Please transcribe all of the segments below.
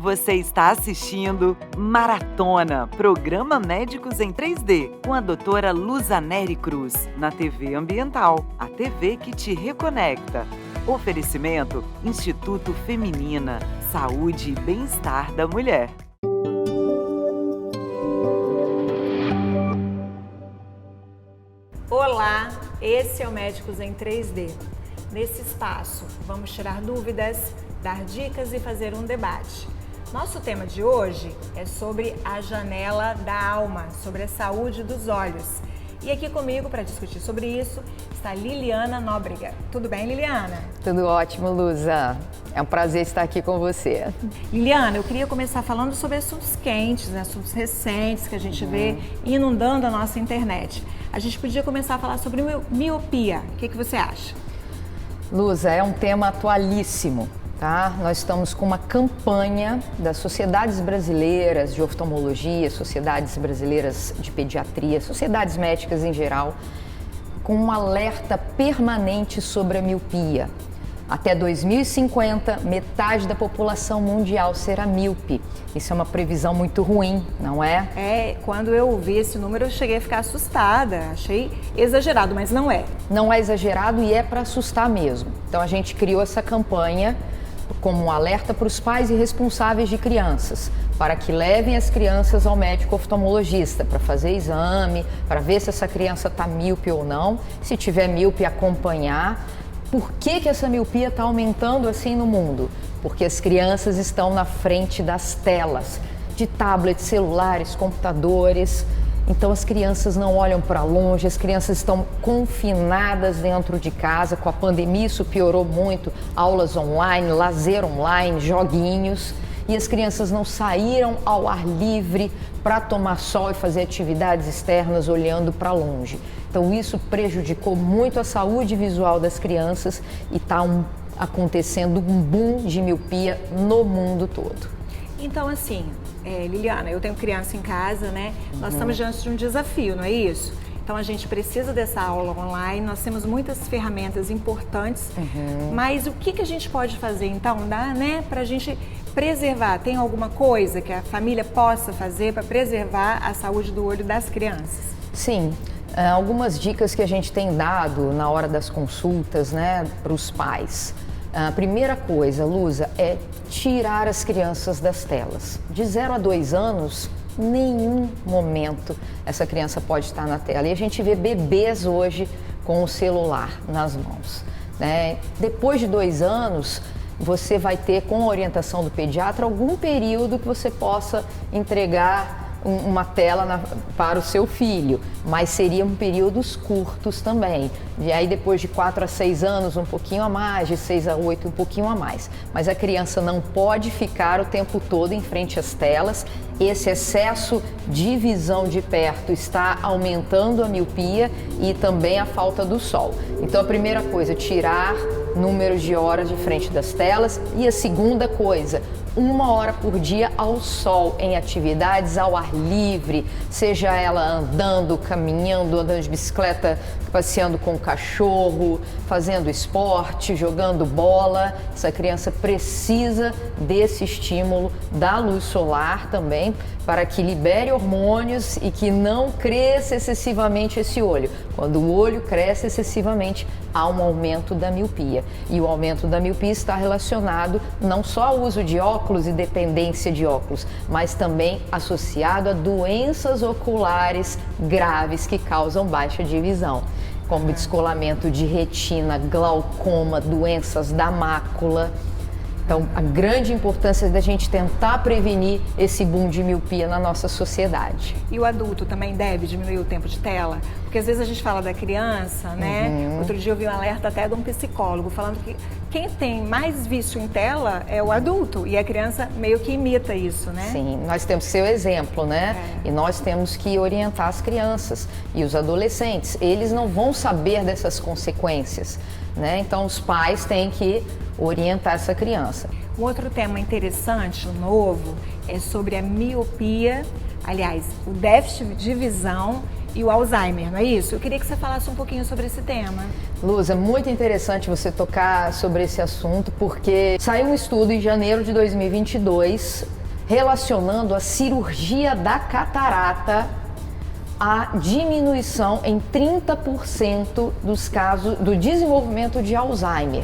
Você está assistindo Maratona, programa Médicos em 3D, com a doutora Luzaneri Cruz, na TV Ambiental, a TV que te reconecta. Oferecimento Instituto Feminina, Saúde e Bem-Estar da Mulher. Olá, esse é o Médicos em 3D. Nesse espaço, vamos tirar dúvidas, dar dicas e fazer um debate. Nosso tema de hoje é sobre a janela da alma, sobre a saúde dos olhos. E aqui comigo para discutir sobre isso está Liliana Nóbrega. Tudo bem, Liliana? Tudo ótimo, Luza. É um prazer estar aqui com você. Liliana, eu queria começar falando sobre assuntos quentes, né? Assuntos recentes que a gente vê inundando a nossa internet. A gente podia começar a falar sobre miopia. O que você acha? Luza, é um tema atualíssimo. Tá? Nós estamos com uma campanha das sociedades brasileiras de oftalmologia, sociedades brasileiras de pediatria, sociedades médicas em geral, com um alerta permanente sobre a miopia. Até 2050, metade da população mundial será míope. Isso é uma previsão muito ruim, não é? Quando eu vi esse número eu cheguei a ficar assustada, achei exagerado, mas não é. Não é exagerado e é para assustar mesmo. Então a gente criou essa campanha como um alerta para os pais e responsáveis de crianças, para que levem as crianças ao médico oftalmologista para fazer exame, para ver se essa criança está míope ou não, se tiver míope, acompanhar. Por que essa miopia está aumentando assim no mundo? Porque as crianças estão na frente das telas, de tablets, celulares, computadores. Então as crianças não olham para longe, as crianças estão confinadas dentro de casa. Com a pandemia isso piorou muito, aulas online, lazer online, joguinhos. E as crianças não saíram ao ar livre para tomar sol e fazer atividades externas olhando para longe. Então isso prejudicou muito a saúde visual das crianças e está acontecendo um boom de miopia no mundo todo. Então assim, Liliana, eu tenho criança em casa, né? Nós estamos diante de um desafio, não é isso? Então a gente precisa dessa aula online, nós temos muitas ferramentas importantes, mas o que a gente pode fazer então, para a gente preservar? Tem alguma coisa que a família possa fazer para preservar a saúde do olho das crianças? Sim, algumas dicas que a gente tem dado na hora das consultas, né, para os pais. A primeira coisa, Luza, é tirar as crianças das telas. De 0 a 2 anos, nenhum momento essa criança pode estar na tela. E a gente vê bebês hoje com o celular nas mãos, né? Depois de 2 anos, você vai ter, com a orientação do pediatra, algum período que você possa entregar uma tela para o seu filho, mas seriam períodos curtos também. E aí depois de 4 a 6 anos, um pouquinho a mais, de 6 a 8, um pouquinho a mais. Mas a criança não pode ficar o tempo todo em frente às telas. Esse excesso de visão de perto está aumentando a miopia e também a falta do sol. Então a primeira coisa, tirar números de horas de frente das telas. E a segunda coisa, 1 hora por dia ao sol, em atividades ao ar livre, seja ela andando, caminhando, andando de bicicleta, passeando com o cachorro, fazendo esporte, jogando bola. Essa criança precisa desse estímulo da luz solar também, para que libere hormônios e que não cresça excessivamente esse olho. Quando o olho cresce excessivamente, há um aumento da miopia. E o aumento da miopia está relacionado não só ao uso de óculos e dependência de óculos, mas também associado a doenças oculares graves que causam baixa de visão, como descolamento de retina, glaucoma, doenças da mácula. Então, a grande importância da gente tentar prevenir esse boom de miopia na nossa sociedade. E o adulto também deve diminuir o tempo de tela? Porque às vezes a gente fala da criança, né? Outro dia eu vi um alerta até de um psicólogo falando que quem tem mais vício em tela é o adulto e a criança meio que imita isso, né? Sim, nós temos que ser o exemplo, né? E nós temos que orientar as crianças e os adolescentes. Eles não vão saber dessas consequências, né? Então os pais têm que orientar essa criança. Um outro tema interessante, novo, é sobre a miopia, aliás, o déficit de visão e o Alzheimer, não é isso? Eu queria que você falasse um pouquinho sobre esse tema. Luz, é muito interessante você tocar sobre esse assunto, porque saiu um estudo em janeiro de 2022 relacionando a cirurgia da catarata à diminuição em 30% dos casos do desenvolvimento de Alzheimer.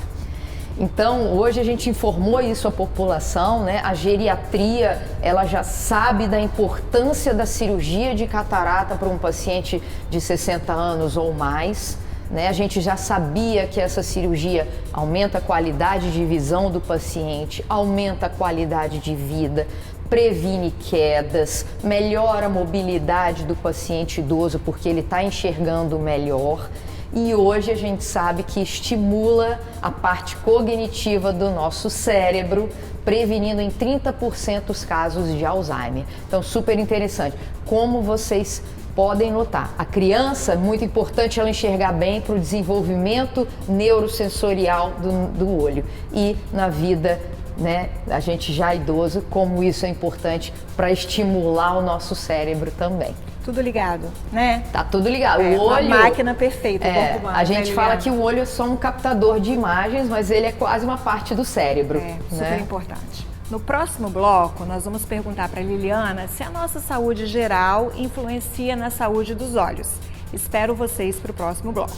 Então, hoje a gente informou isso à população, né? A geriatria, ela já sabe da importância da cirurgia de catarata para um paciente de 60 anos ou mais, né? A gente já sabia que essa cirurgia aumenta a qualidade de visão do paciente, aumenta a qualidade de vida, previne quedas, melhora a mobilidade do paciente idoso porque ele está enxergando melhor. E hoje a gente sabe que estimula a parte cognitiva do nosso cérebro, prevenindo em 30% os casos de Alzheimer. Então, super interessante. Como vocês podem notar, a criança, é muito importante ela enxergar bem para o desenvolvimento neurosensorial do olho. E na vida, né, a gente já idoso, como isso é importante para estimular o nosso cérebro também. Tudo ligado, né? Tá tudo ligado. O olho, uma máquina perfeita. A gente fala que o olho é só um captador de imagens, mas ele é quase uma parte do cérebro. Super importante. No próximo bloco, nós vamos perguntar para a Liliana se a nossa saúde geral influencia na saúde dos olhos. Espero vocês para o próximo bloco.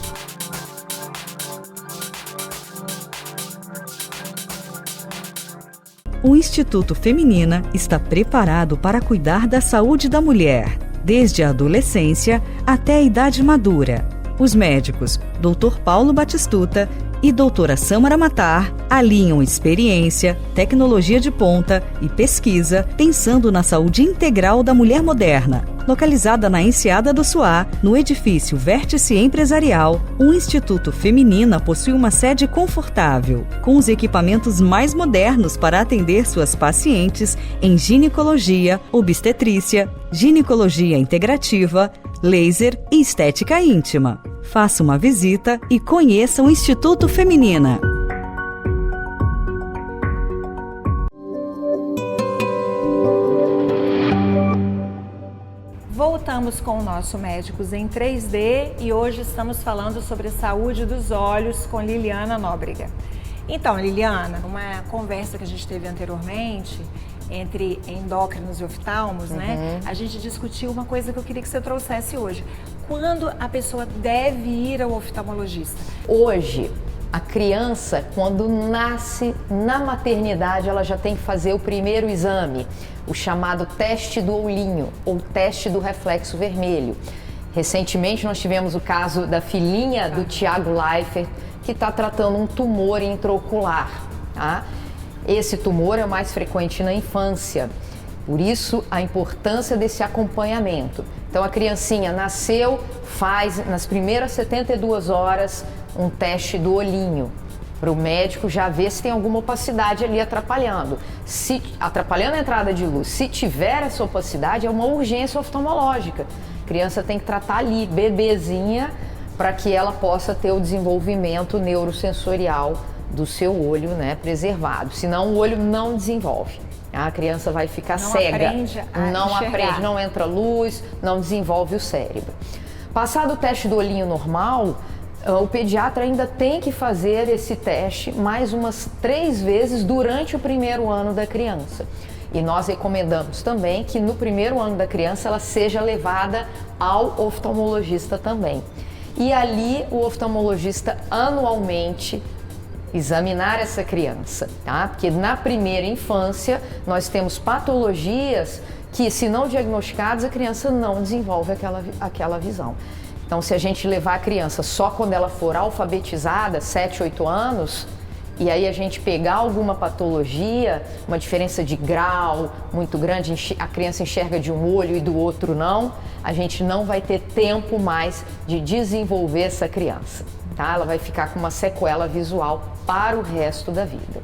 O Instituto Feminina está preparado para cuidar da saúde da mulher, desde a adolescência até a idade madura. Os médicos Dr. Paulo Batistuta e doutora Samara Matar alinham experiência, tecnologia de ponta e pesquisa pensando na saúde integral da mulher moderna. Localizada na Enseada do Suá, no edifício Vértice Empresarial, o Instituto Feminina possui uma sede confortável, com os equipamentos mais modernos para atender suas pacientes em ginecologia, obstetrícia, ginecologia integrativa, laser e estética íntima. Faça uma visita e conheça o Instituto Feminina. Voltamos com o nosso Médicos em 3D e hoje estamos falando sobre a saúde dos olhos com Liliana Nóbrega. Então, Liliana, uma conversa que a gente teve anteriormente entre endócrinos e oftalmos, né? A gente discutiu uma coisa que eu queria que você trouxesse hoje. Quando a pessoa deve ir ao oftalmologista? Hoje, a criança, quando nasce na maternidade, ela já tem que fazer o primeiro exame, o chamado teste do olhinho ou teste do reflexo vermelho. Recentemente, nós tivemos o caso da filhinha do Tiago Leifert, que está tratando um tumor intraocular, tá? Esse tumor é mais frequente na infância, por isso a importância desse acompanhamento. Então a criancinha nasceu, faz nas primeiras 72 horas um teste do olhinho, para o médico já ver se tem alguma opacidade ali atrapalhando. Se atrapalhando a entrada de luz, se tiver essa opacidade, é uma urgência oftalmológica. A criança tem que tratar ali, bebezinha, para que ela possa ter o desenvolvimento neurosensorial do seu olho, né, preservado. Senão o olho não desenvolve. A criança vai ficar cega, não aprende, não entra luz, não desenvolve o cérebro. Passado o teste do olhinho normal, o pediatra ainda tem que fazer esse teste mais umas 3 vezes durante o primeiro ano da criança. E nós recomendamos também que no primeiro ano da criança ela seja levada ao oftalmologista também. E ali o oftalmologista anualmente examinar essa criança, tá? Porque na primeira infância nós temos patologias que, se não diagnosticadas, a criança não desenvolve aquela visão. Então, se a gente levar a criança só quando ela for alfabetizada, 7, 8 anos, e aí a gente pegar alguma patologia, uma diferença de grau muito grande, a criança enxerga de um olho e do outro não, a gente não vai ter tempo mais de desenvolver essa criança, tá? Ela vai ficar com uma sequela visual para o resto da vida.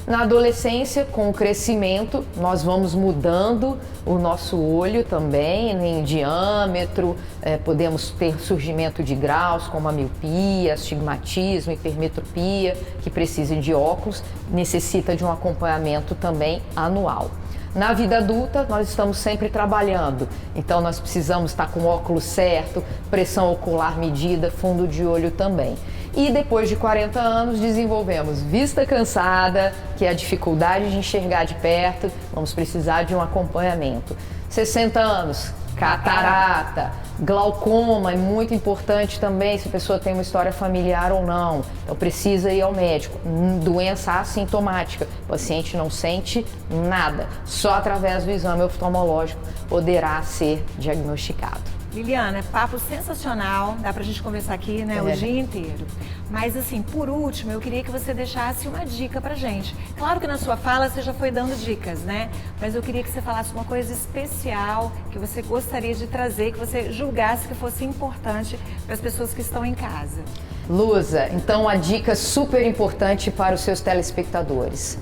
Na adolescência, com o crescimento, nós vamos mudando o nosso olho também em diâmetro, podemos ter surgimento de graus como a miopia, astigmatismo, hipermetropia, que precisam de óculos, necessita de um acompanhamento também anual. Na vida adulta, nós estamos sempre trabalhando, então nós precisamos estar com o óculos certo, pressão ocular medida, fundo de olho também. E depois de 40 anos desenvolvemos vista cansada, que é a dificuldade de enxergar de perto, vamos precisar de um acompanhamento. 60 anos, catarata, glaucoma é muito importante também, se a pessoa tem uma história familiar ou não, então precisa ir ao médico. Doença assintomática, o paciente não sente nada, só através do exame oftalmológico poderá ser diagnosticado. Liliana, papo sensacional, dá pra gente conversar aqui, né, o dia inteiro. Mas assim, por último, eu queria que você deixasse uma dica pra gente. Claro que na sua fala você já foi dando dicas, né? Mas eu queria que você falasse uma coisa especial que você gostaria de trazer, que você julgasse que fosse importante para as pessoas que estão em casa. Luza, então a dica super importante para os seus telespectadores.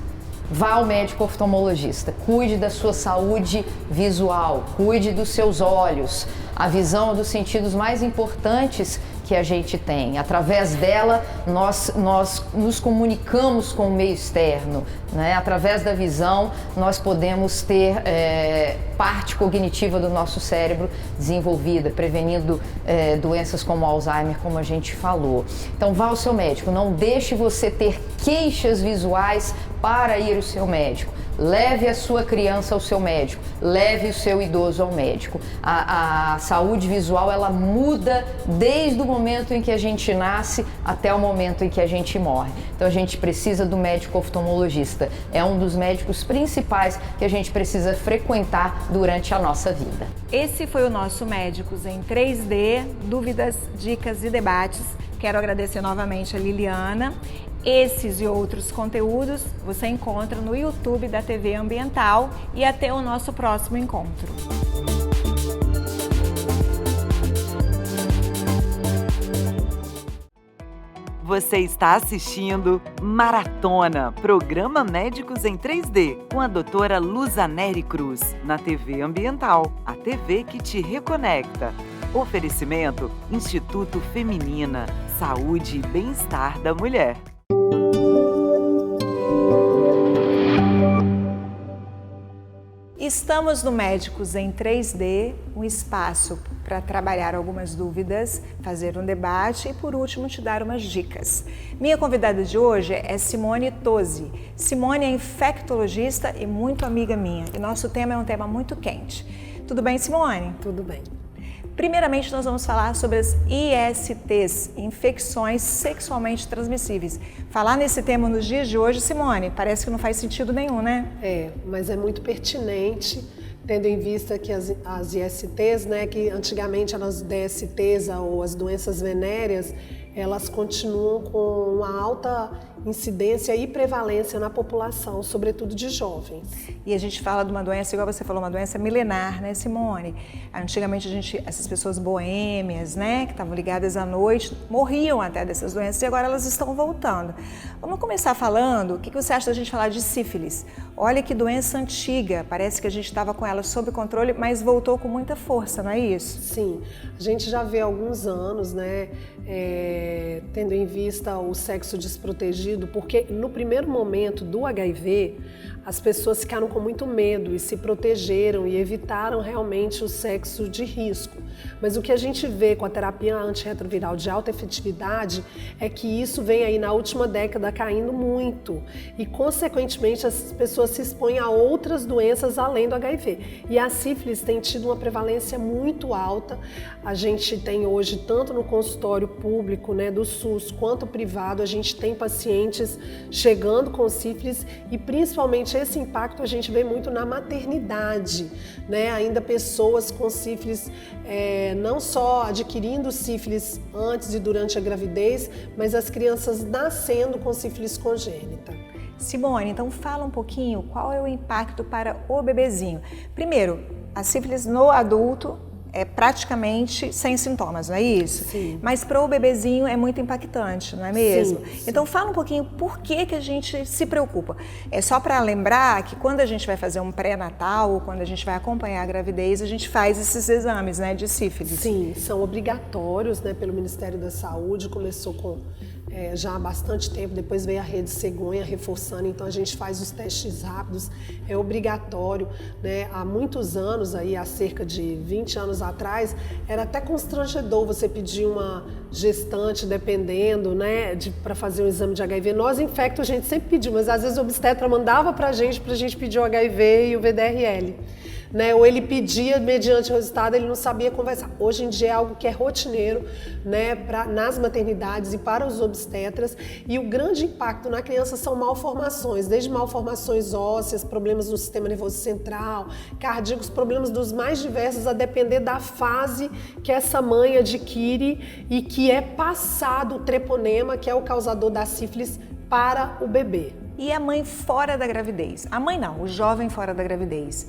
Vá ao médico oftalmologista, cuide da sua saúde visual, cuide dos seus olhos. A visão é um dos sentidos mais importantes que a gente tem. Através dela, nós nos comunicamos com o meio externo, né? Através da visão, nós podemos ter parte cognitiva do nosso cérebro desenvolvida, prevenindo doenças como Alzheimer, como a gente falou. Então, vá ao seu médico, não deixe você ter queixas visuais para ir ao seu médico. Leve a sua criança ao seu médico, leve o seu idoso ao médico. A saúde visual, ela muda desde o momento em que a gente nasce até o momento em que a gente morre. Então a gente precisa do médico oftalmologista. É um dos médicos principais que a gente precisa frequentar durante a nossa vida. Esse foi o nosso Médicos em 3D, dúvidas, dicas e debates. Quero agradecer novamente a Liliana. Esses e outros conteúdos você encontra no YouTube da TV Ambiental e até o nosso próximo encontro. Você está assistindo Maratona, programa Médicos em 3D, com a doutora Luzaneri Cruz, na TV Ambiental, a TV que te reconecta. Oferecimento Instituto Feminina, Saúde e Bem-Estar da Mulher. Estamos no Médicos em 3D, um espaço para trabalhar algumas dúvidas, fazer um debate e, por último, te dar umas dicas. Minha convidada de hoje é Simone Tosi. Simone é infectologista e muito amiga minha, e nosso tema é um tema muito quente. Tudo bem, Simone? Tudo bem. Primeiramente, nós vamos falar sobre as ISTs, infecções sexualmente transmissíveis. Falar nesse tema nos dias de hoje, Simone, parece que não faz sentido nenhum, né? Mas é muito pertinente, tendo em vista que as ISTs, né, que antigamente eram as DSTs ou as doenças venéreas, elas continuam com uma alta incidência e prevalência na população, sobretudo de jovens. E a gente fala de uma doença, igual você falou, uma doença milenar, né, Simone? Antigamente essas pessoas boêmias, né, que estavam ligadas à noite, morriam até dessas doenças e agora elas estão voltando. Vamos começar falando, o que você acha da gente falar de sífilis? Olha que doença antiga, parece que a gente estava com ela sob controle, mas voltou com muita força, não é isso? Sim, a gente já vê há alguns anos, né, tendo em vista o sexo desprotegido, porque no primeiro momento do HIV, as pessoas ficaram com muito medo e se protegeram e evitaram realmente o sexo de risco. Mas o que a gente vê com a terapia antirretroviral de alta efetividade é que isso vem aí na última década caindo muito e, consequentemente, as pessoas se expõem a outras doenças além do HIV. E a sífilis tem tido uma prevalência muito alta. A gente tem hoje, tanto no consultório público, né, do SUS, quanto privado, a gente tem pacientes chegando com sífilis e, principalmente, esse impacto a gente vê muito na maternidade, né? Ainda pessoas com sífilis, não só adquirindo sífilis antes e durante a gravidez, mas as crianças nascendo com sífilis congênita. Simone, então fala um pouquinho qual é o impacto para o bebezinho. Primeiro, a sífilis no adulto é praticamente sem sintomas, não é isso? Sim. Mas para o bebezinho é muito impactante, não é mesmo? Sim. Então fala um pouquinho por que a gente se preocupa. É só para lembrar que quando a gente vai fazer um pré-natal ou quando a gente vai acompanhar a gravidez, a gente faz esses exames, né, de sífilis. Sim, são obrigatórios, né, pelo Ministério da Saúde, começou com já há bastante tempo, depois veio a Rede Cegonha reforçando, então a gente faz os testes rápidos, é obrigatório, né? Há muitos anos, aí, há cerca de 20 anos atrás, era até constrangedor você pedir uma gestante, dependendo, né, para fazer um exame de HIV. Nós, infecto, a gente sempre pediu, mas às vezes o obstetra mandava pra gente pedir o HIV e o VDRL. Né, ou ele pedia, mediante o resultado, ele não sabia conversar. Hoje em dia é algo que é rotineiro, né, nas maternidades e para os obstetras, e o grande impacto na criança são malformações, desde malformações ósseas, problemas no sistema nervoso central, cardíacos, problemas dos mais diversos, a depender da fase que essa mãe adquire e que é passado o treponema, que é o causador da sífilis, para o bebê. E a mãe fora da gravidez? A mãe não, o jovem fora da gravidez.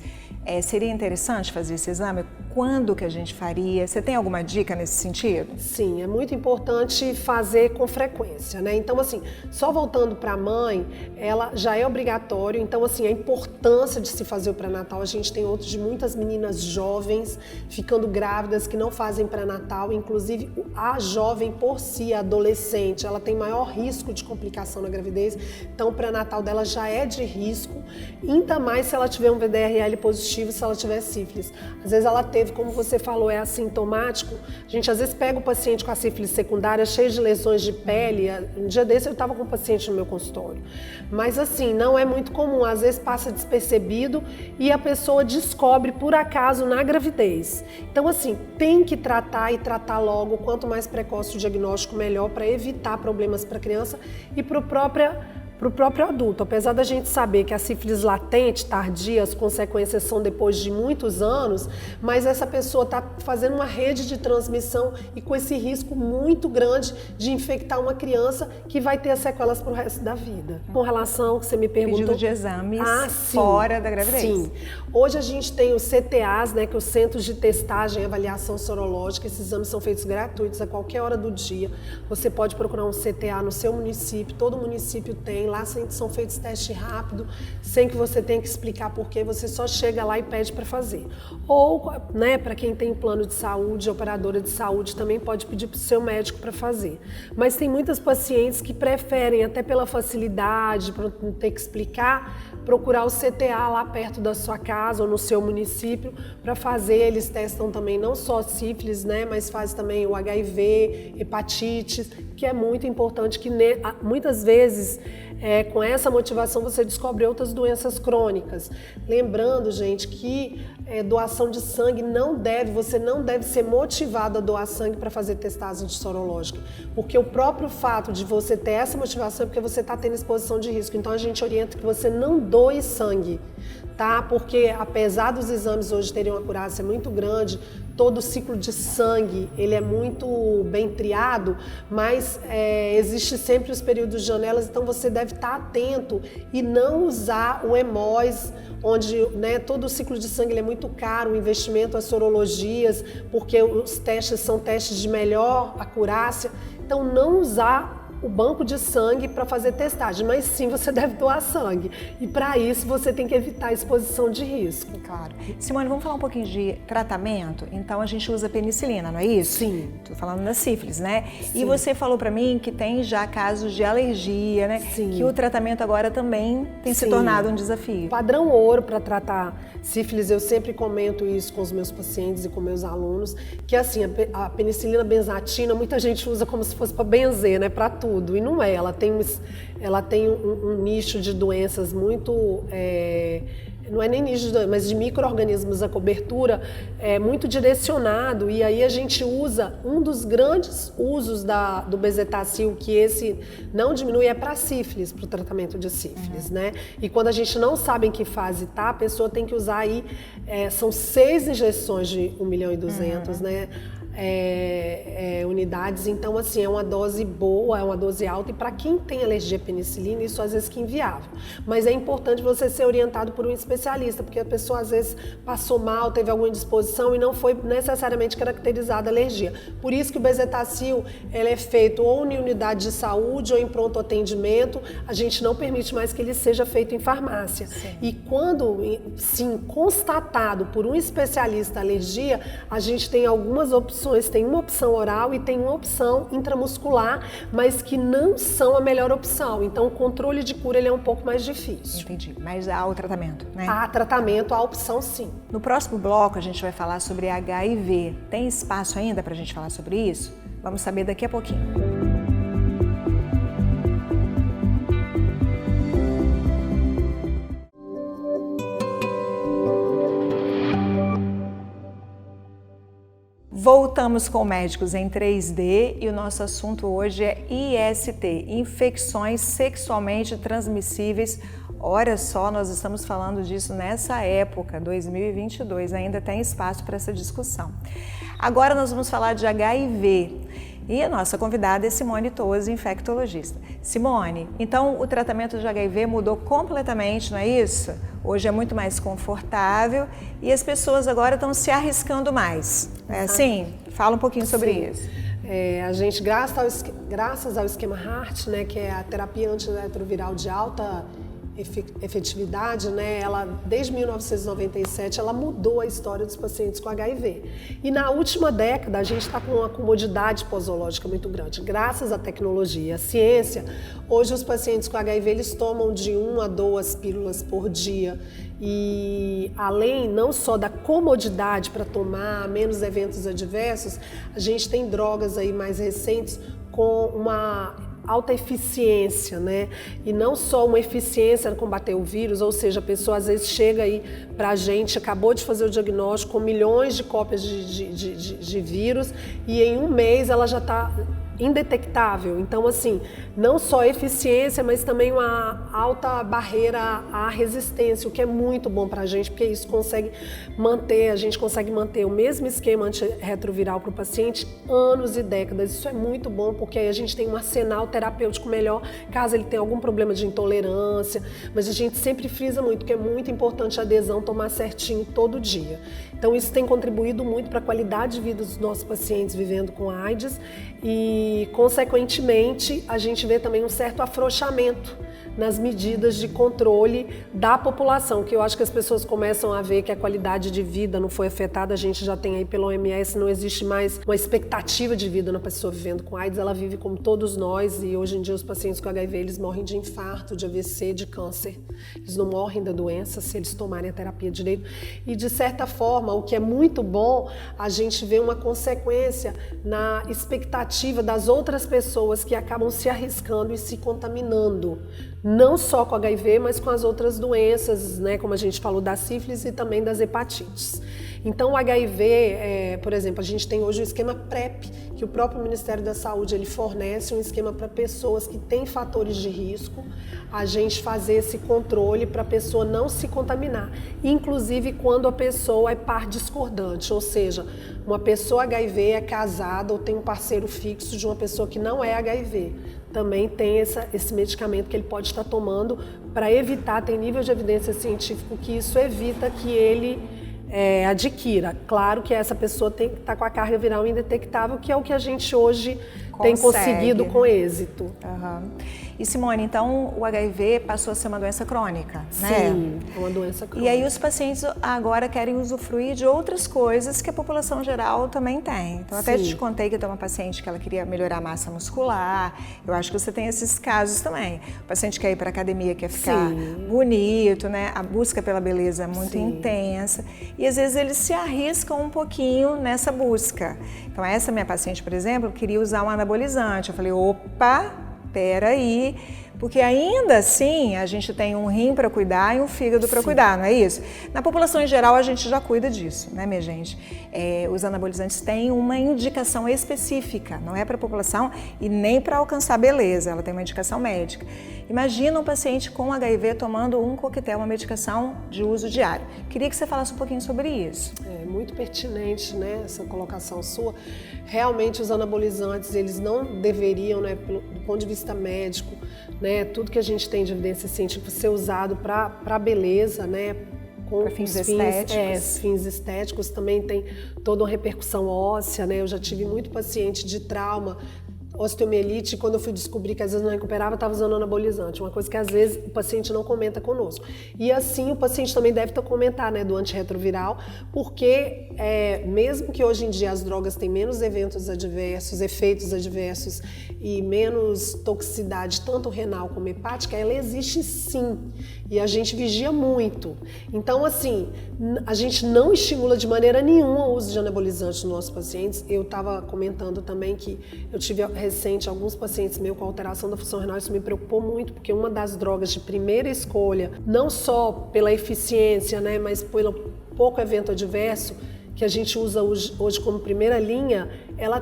Seria interessante fazer esse exame? Quando que a gente faria? Você tem alguma dica nesse sentido? Sim, é muito importante fazer com frequência, né? Então, assim, só voltando para a mãe, ela já é obrigatório. Então, assim, a importância de se fazer o pré-natal, a gente tem outros de muitas meninas jovens ficando grávidas que não fazem pré-natal. Inclusive, a jovem por si, a adolescente, ela tem maior risco de complicação na gravidez. Então, o pré-natal dela já é de risco. Ainda mais se ela tiver um VDRL positivo, se ela tiver sífilis. Às vezes ela teve, como você falou, é assintomático. A gente às vezes pega o paciente com a sífilis secundária, cheio de lesões de pele. Um dia desse eu estava com um paciente no meu consultório. Mas assim, não é muito comum. Às vezes passa despercebido e a pessoa descobre por acaso na gravidez. Então assim, tem que tratar e tratar logo. Quanto mais precoce o diagnóstico, melhor, para evitar problemas para a criança e para o próprio adulto. Apesar da gente saber que a sífilis latente, tardia, as consequências são depois de muitos anos, mas essa pessoa está fazendo uma rede de transmissão e com esse risco muito grande de infectar uma criança que vai ter as sequelas para o resto da vida. Com relação ao que você me perguntou... Pedido de exames fora da gravidez. Sim. Hoje a gente tem os CTAs, né, que é os Centros de Testagem e Avaliação Sorológica. Esses exames são feitos gratuitos a qualquer hora do dia. Você pode procurar um CTA no seu município, todo município tem. Lá são feitos testes rápidos, sem que você tenha que explicar por quê, você só chega lá e pede para fazer. Ou, né, para quem tem plano de saúde, operadora de saúde, também pode pedir para o seu médico para fazer. Mas tem muitas pacientes que preferem, até pela facilidade, para não ter que explicar, procurar o CTA lá perto da sua casa ou no seu município para fazer. Eles testam também não só sífilis, né, mas fazem também o HIV, hepatite, que é muito importante, que muitas vezes com essa motivação você descobre outras doenças crônicas. Lembrando, gente, que doação de sangue você não deve ser motivado a doar sangue para fazer testagem sorológica, porque o próprio fato de você ter essa motivação é porque você está tendo exposição de risco. Então a gente orienta que você não doe sangue, tá? Porque apesar dos exames hoje terem uma acurácia muito grande, todo o ciclo de sangue ele é muito bem triado, mas existe sempre os períodos de janelas, então você deve estar atento e não usar o hemós, onde, né, todo o ciclo de sangue ele é muito caro, o investimento, as sorologias, porque os testes são testes de melhor acurácia, então não usar o banco de sangue para fazer testagem, mas sim você deve doar sangue. E para isso você tem que evitar a exposição de risco. Claro. Simone, vamos falar um pouquinho de tratamento? Então a gente usa penicilina, não é isso? Sim. Estou falando da sífilis, né? Sim. E você falou para mim que tem já casos de alergia, né? Sim. Que o tratamento agora também tem se tornado um desafio. O padrão ouro para tratar sífilis, eu sempre comento isso com os meus pacientes e com meus alunos, que assim, a penicilina benzatina, muita gente usa como se fosse para benzer, né? Para tudo. E não é, ela tem um nicho de doenças muito, não é nem nicho de doenças, mas de micro-organismos, a cobertura é muito direcionado, e aí a gente usa, um dos grandes usos do bezetacil, que esse não diminui, é para sífilis, para o tratamento de sífilis, né? E quando a gente não sabe em que fase tá, a pessoa tem que usar aí, são 6 injeções de 1.200.000, né? unidades. Então, assim, é uma dose boa, é uma dose alta, e para quem tem alergia à penicilina, isso às vezes que é inviável. Mas é importante você ser orientado por um especialista, porque a pessoa às vezes passou mal, teve alguma indisposição e não foi necessariamente caracterizada a alergia. Por isso que o Bezetacil, ele é feito ou em unidade de saúde ou em pronto atendimento. A gente não permite mais que ele seja feito em farmácia. Sim. E quando, sim, constatado por um especialista a alergia, a gente tem algumas opções. Tem uma opção oral e tem uma opção intramuscular, mas que não são a melhor opção. Então, o controle de cura ele é um pouco mais difícil. Entendi, mas há o tratamento, né? Há tratamento, há opção sim. No próximo bloco, a gente vai falar sobre HIV. Tem espaço ainda para a gente falar sobre isso? Vamos saber daqui a pouquinho. Voltamos com Médicos em 3D e o nosso assunto hoje é IST, infecções sexualmente transmissíveis. Olha só, nós estamos falando disso nessa época, 2022, ainda tem espaço para essa discussão. Agora nós vamos falar de HIV e a nossa convidada é Simone Tosi, infectologista. Simone, então o tratamento de HIV mudou completamente, não é isso? Hoje é muito mais confortável e as pessoas agora estão se arriscando mais. É assim? Fala um pouquinho sobre isso. A gente, graças ao esquema HAART, né, que é a terapia antirretroviral de alta efetividade, né, ela, desde 1997, ela mudou a história dos pacientes com HIV. E na última década, a gente está com uma comodidade posológica muito grande. Graças à tecnologia e à ciência, hoje os pacientes com HIV, eles tomam de 1 a 2 pílulas por dia. E além não só da comodidade para tomar, menos eventos adversos, a gente tem drogas aí mais recentes com uma alta eficiência, né? E não só uma eficiência em combater o vírus, ou seja, a pessoa às vezes chega aí pra gente, acabou de fazer o diagnóstico com milhões de cópias de vírus e em um mês ela já está indetectável. Então, assim, não só eficiência, mas também uma alta barreira à resistência, o que é muito bom para a gente, porque isso a gente consegue manter o mesmo esquema antirretroviral para o paciente anos e décadas. Isso é muito bom, porque aí a gente tem um arsenal terapêutico melhor, caso ele tenha algum problema de intolerância, mas a gente sempre frisa muito, que é muito importante a adesão, tomar certinho todo dia. Então, isso tem contribuído muito para a qualidade de vida dos nossos pacientes vivendo com AIDS e, consequentemente, a gente vê também um certo afrouxamento nas medidas de controle da população, que eu acho que as pessoas começam a ver que a qualidade de vida não foi afetada. A gente já tem aí pela OMS, não existe mais uma expectativa de vida na pessoa vivendo com AIDS, ela vive como todos nós e hoje em dia os pacientes com HIV, eles morrem de infarto, de AVC, de câncer. Eles não morrem da doença se eles tomarem a terapia direito e, de certa forma, o que é muito bom, a gente vê uma consequência na expectativa das outras pessoas que acabam se arriscando e se contaminando, não só com HIV, mas com as outras doenças, né, como a gente falou da sífilis e também das hepatites. Então o HIV, por exemplo, a gente tem hoje o esquema PrEP, que o próprio Ministério da Saúde ele fornece um esquema para pessoas que têm fatores de risco, a gente fazer esse controle para a pessoa não se contaminar, inclusive quando a pessoa é par discordante, ou seja, uma pessoa HIV é casada ou tem um parceiro fixo de uma pessoa que não é HIV. Também tem esse medicamento que ele pode estar tomando para evitar, tem nível de evidência científica que isso evita que ele adquira. Claro que essa pessoa tem que estar com a carga viral indetectável, que é o que a gente hoje tem conseguido com êxito. Uhum. E Simone, então o HIV passou a ser uma doença crônica, né? Sim, uma doença crônica. E aí os pacientes agora querem usufruir de outras coisas que a população geral também tem. Então até te contei que eu tenho uma paciente que ela queria melhorar a massa muscular. Eu acho que você tem esses casos também. O paciente quer ir para a academia, quer ficar bonito, né? A busca pela beleza é muito intensa. E às vezes eles se arriscam um pouquinho nessa busca. Então essa minha paciente, por exemplo, queria usar um anabolizante. Eu falei, opa, peraí, Porque ainda assim a gente tem um rim para cuidar e um fígado para cuidar, não é isso? Na população em geral a gente já cuida disso, né, minha gente? Os anabolizantes têm uma indicação específica, não é para a população e nem para alcançar beleza, ela tem uma indicação médica. Imagina um paciente com HIV tomando um coquetel, uma medicação de uso diário. Queria que você falasse um pouquinho sobre isso. É muito pertinente, né, essa colocação sua. Realmente os anabolizantes, eles não deveriam, né, do ponto de vista médico, né, tudo que a gente tem de evidência científica ser usado para beleza, né, com fins estéticos. Fins estéticos também tem toda uma repercussão óssea, né? Eu já tive muito paciente de trauma, osteomielite, quando eu fui descobrir que às vezes não recuperava, estava usando anabolizante, uma coisa que às vezes o paciente não comenta conosco. E assim o paciente também deve comentar, né, do antirretroviral, porque mesmo que hoje em dia as drogas têm menos efeitos adversos e menos toxicidade, tanto renal como hepática, ela existe sim. E a gente vigia muito. Então, assim, a gente não estimula de maneira nenhuma o uso de anabolizantes nos nossos pacientes. Eu estava comentando também que eu tive recente alguns pacientes meus com alteração da função renal. Isso me preocupou muito, porque uma das drogas de primeira escolha, não só pela eficiência, né, mas pelo pouco evento adverso, que a gente usa hoje como primeira linha, ela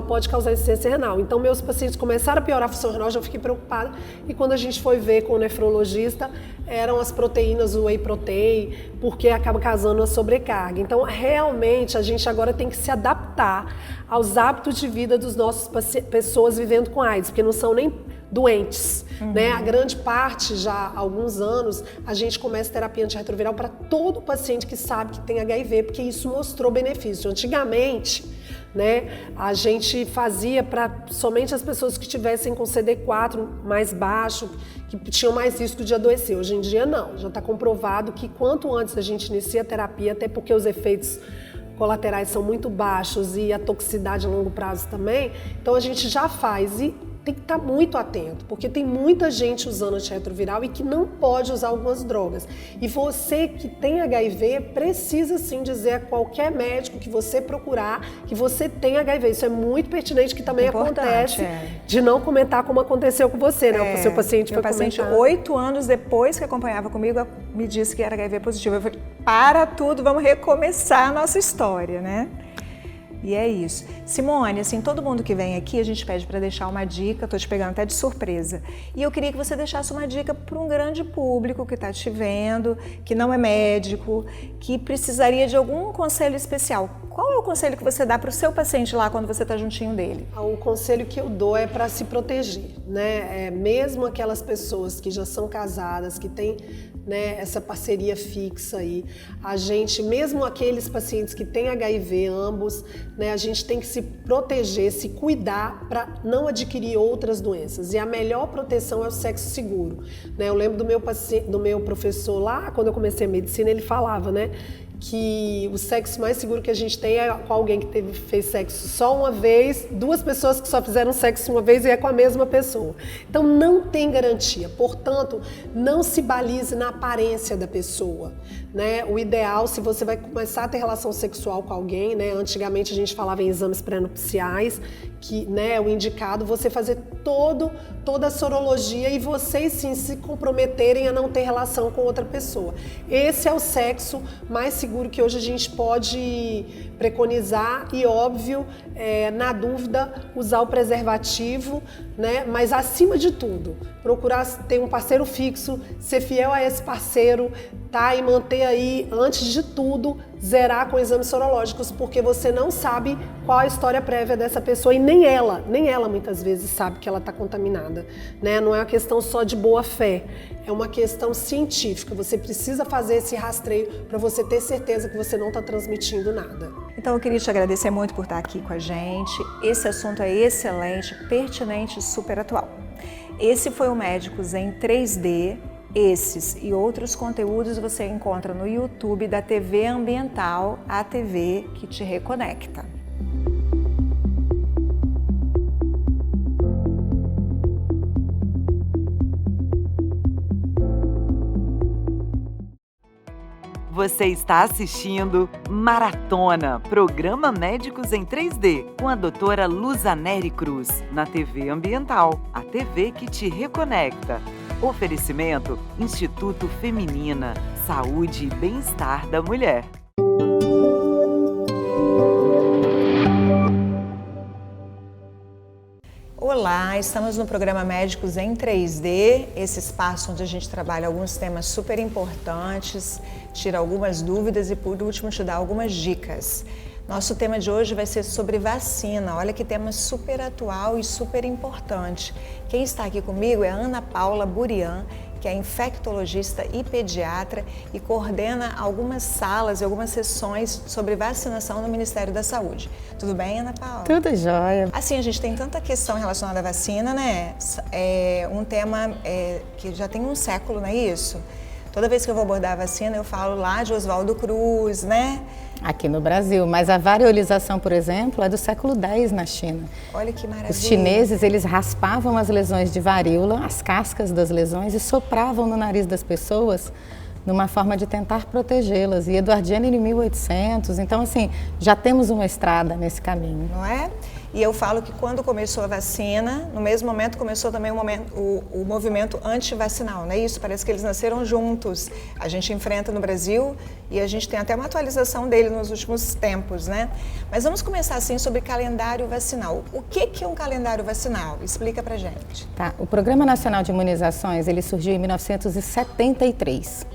pode causar insuficiência renal. Então, meus pacientes começaram a piorar a função renal, já fiquei preocupada. E quando a gente foi ver com o nefrologista, eram as proteínas, o whey protein, porque acaba causando uma sobrecarga. Então, realmente, a gente agora tem que se adaptar aos hábitos de vida dos nossos pessoas vivendo com AIDS, porque não são nem doentes, né? A grande parte, já há alguns anos, a gente começa terapia antirretroviral para todo paciente que sabe que tem HIV, porque isso mostrou benefício. Antigamente, né, a gente fazia para somente as pessoas que tivessem com CD4 mais baixo, que tinham mais risco de adoecer. Hoje em dia não, já está comprovado que quanto antes a gente inicia a terapia, até porque os efeitos colaterais são muito baixos e a toxicidade a longo prazo também, então a gente já faz e tem que estar muito atento, porque tem muita gente usando antirretroviral e que não pode usar algumas drogas. E você que tem HIV precisa sim dizer a qualquer médico que você procurar que você tem HIV. Isso é muito pertinente, que também acontece de não comentar como aconteceu com você, né? O seu paciente foi comentar. 8 anos depois que acompanhava comigo, me disse que era HIV positivo. Eu falei, para tudo, vamos recomeçar a nossa história, né? E é isso. Simone, assim, todo mundo que vem aqui, a gente pede para deixar uma dica, tô te pegando até de surpresa. E eu queria que você deixasse uma dica para um grande público que está te vendo, que não é médico, que precisaria de algum conselho especial. Qual é o conselho que você dá para o seu paciente lá quando você está juntinho dele? O conselho que eu dou é para se proteger, né? Mesmo aquelas pessoas que já são casadas, que têm, né, essa parceria fixa aí, a gente, mesmo aqueles pacientes que têm HIV, ambos, né, a gente tem que se proteger, se cuidar para não adquirir outras doenças. E a melhor proteção é o sexo seguro, né? Eu lembro do meu professor lá, quando eu comecei a medicina, ele falava, né, que o sexo mais seguro que a gente tem é com alguém que fez sexo só uma vez, 2 pessoas que só fizeram sexo uma vez e é com a mesma pessoa. Então não tem garantia, portanto, não se balize na aparência da pessoa, né? O ideal, se você vai começar a ter relação sexual com alguém, né? Antigamente a gente falava em exames pré-nupciais, que, né, o indicado você fazer toda a sorologia e vocês sim se comprometerem a não ter relação com outra pessoa. Esse é o sexo mais seguro que hoje a gente pode preconizar e, óbvio, na dúvida, usar o preservativo, né? Mas acima de tudo, procurar ter um parceiro fixo, ser fiel a esse parceiro, tá? E manter aí, antes de tudo, zerar com exames sorológicos, porque você não sabe qual a história prévia dessa pessoa e nem ela muitas vezes sabe que ela está contaminada, né? Não é uma questão só de boa fé, é uma questão científica. Você precisa fazer esse rastreio para você ter certeza que você não está transmitindo nada. Então eu queria te agradecer muito por estar aqui com a gente. Esse assunto é excelente, pertinente e super atual. Esse foi o Médicos em 3D. Esses e outros conteúdos você encontra no YouTube da TV Ambiental, a TV que te reconecta. Você está assistindo Maratona, Programa Médicos em 3D, com a doutora Luzaneri Cruz, na TV Ambiental, a TV que te reconecta. Oferecimento Instituto Feminina, Saúde e Bem-Estar da Mulher. Olá, estamos no programa Médicos em 3D, esse espaço onde a gente trabalha alguns temas super importantes, tira algumas dúvidas e, por último, te dá algumas dicas. Nosso tema de hoje vai ser sobre vacina. Olha que tema super atual e super importante. Quem está aqui comigo é a Ana Paula Burian, que é infectologista e pediatra e coordena algumas salas e algumas sessões sobre vacinação no Ministério da Saúde. Tudo bem, Ana Paula? Tudo jóia. Assim, a gente tem tanta questão relacionada à vacina, né? É um tema que já tem um século, não é isso? Toda vez que eu vou abordar a vacina, eu falo lá de Oswaldo Cruz, né? Aqui no Brasil, mas a variolização, por exemplo, é do século X na China. Olha que maravilha. Os chineses, eles raspavam as lesões de varíola, as cascas das lesões e sopravam no nariz das pessoas numa forma de tentar protegê-las. E Edward Jenner em 1800, então assim, já temos uma estrada nesse caminho. Não é? E eu falo que quando começou a vacina, no mesmo momento começou também o movimento antivacinal, não é isso? Parece que eles nasceram juntos. A gente enfrenta no Brasil e a gente tem até uma atualização dele nos últimos tempos, né? Mas vamos começar assim sobre calendário vacinal. O que é um calendário vacinal? Explica pra gente. Tá, o Programa Nacional de Imunizações, ele surgiu em 1973.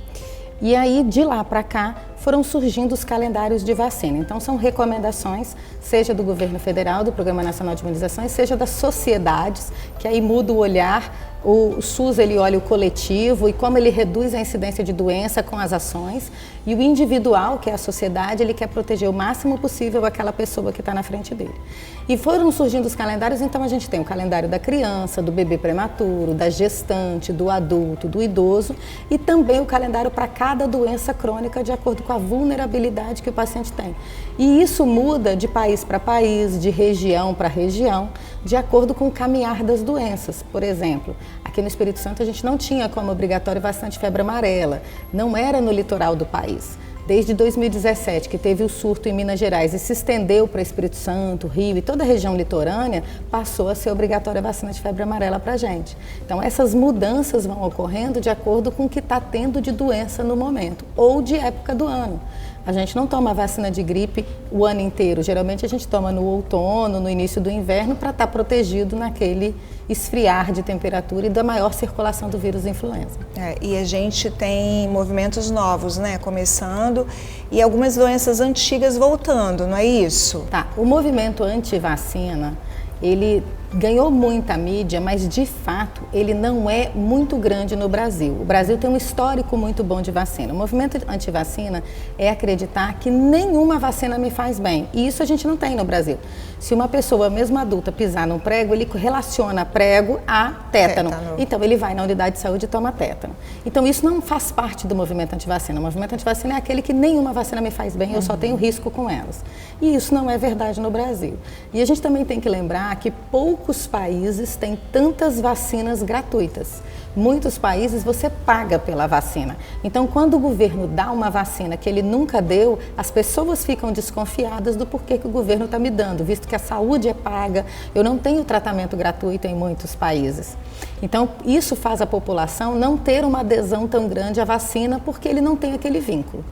E aí, de lá para cá, foram surgindo os calendários de vacina. Então, são recomendações, seja do governo federal, do Programa Nacional de Imunizações, seja das sociedades, que aí muda o olhar. O SUS, ele olha o coletivo e como ele reduz a incidência de doença com as ações. E o individual, que é a sociedade, ele quer proteger o máximo possível aquela pessoa que está na frente dele. E foram surgindo os calendários, então a gente tem o calendário da criança, do bebê prematuro, da gestante, do adulto, do idoso e também o calendário para cada doença crônica de acordo com a vulnerabilidade que o paciente tem. E isso muda de país para país, de região para região, de acordo com o caminhar das doenças. Por exemplo, aqui no Espírito Santo a gente não tinha como obrigatório vacina de febre amarela, não era no litoral do país. Desde 2017, que teve o surto em Minas Gerais e se estendeu para Espírito Santo, Rio e toda a região litorânea, passou a ser obrigatória a vacina de febre amarela para a gente. Então, essas mudanças vão ocorrendo de acordo com o que está tendo de doença no momento ou de época do ano. A gente não toma vacina de gripe o ano inteiro. Geralmente a gente toma no outono, no início do inverno, para estar protegido naquele esfriar de temperatura e da maior circulação do vírus influenza. E a gente tem movimentos novos, né? Começando e algumas doenças antigas voltando, não é isso? Tá. O movimento anti-vacina, ele ganhou muita mídia, mas de fato ele não é muito grande no Brasil. O Brasil tem um histórico muito bom de vacina. O movimento anti-vacina é acreditar que nenhuma vacina me faz bem. E isso a gente não tem no Brasil. Se uma pessoa, mesmo adulta, pisar num prego, ele relaciona prego a tétano. Então ele vai na unidade de saúde e toma tétano. Então isso não faz parte do movimento anti-vacina. O movimento anti-vacina é aquele que nenhuma vacina me faz bem, eu só tenho risco com elas. E isso não é verdade no Brasil. E a gente também tem que lembrar que poucos países têm tantas vacinas gratuitas. Muitos países você paga pela vacina. Então, quando o governo dá uma vacina que ele nunca deu, as pessoas ficam desconfiadas do porquê que o governo está me dando, visto que a saúde é paga, eu não tenho tratamento gratuito em muitos países. Então, isso faz a população não ter uma adesão tão grande à vacina porque ele não tem aquele vínculo.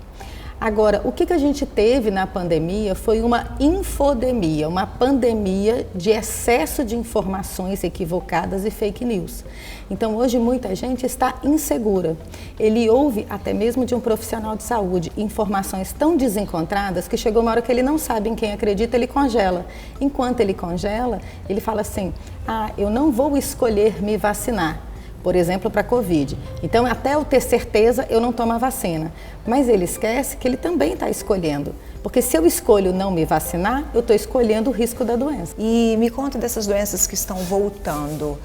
Agora, o que a gente teve na pandemia foi uma infodemia, uma pandemia de excesso de informações equivocadas e fake news. Então, hoje muita gente está insegura. Ele ouve, até mesmo de um profissional de saúde, informações tão desencontradas que chegou uma hora que ele não sabe em quem acredita, ele congela. Enquanto ele congela, ele fala assim, eu não vou escolher me vacinar. Por exemplo, para a Covid. Então, até eu ter certeza, eu não tomo a vacina. Mas ele esquece que ele também está escolhendo. Porque se eu escolho não me vacinar, eu estou escolhendo o risco da doença. E me conta dessas doenças que estão voltando.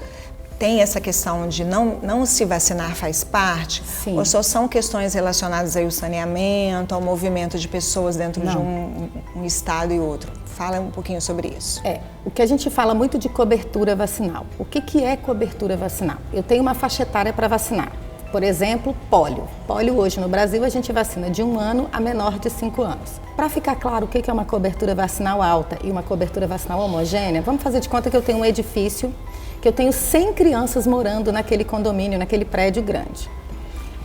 Tem essa questão de não se vacinar faz parte? Sim. Ou só são questões relacionadas aí ao saneamento, ao movimento de pessoas dentro de um estado e outro? Fala um pouquinho sobre isso. O que a gente fala muito de cobertura vacinal. O que é cobertura vacinal? Eu tenho uma faixa etária para vacinar. Por exemplo, pólio. Pólio hoje no Brasil a gente vacina de 1 ano a menor de 5 anos. Para ficar claro o que é uma cobertura vacinal alta e uma cobertura vacinal homogênea, vamos fazer de conta que eu tenho um edifício, que eu tenho 100 crianças morando naquele condomínio, naquele prédio grande.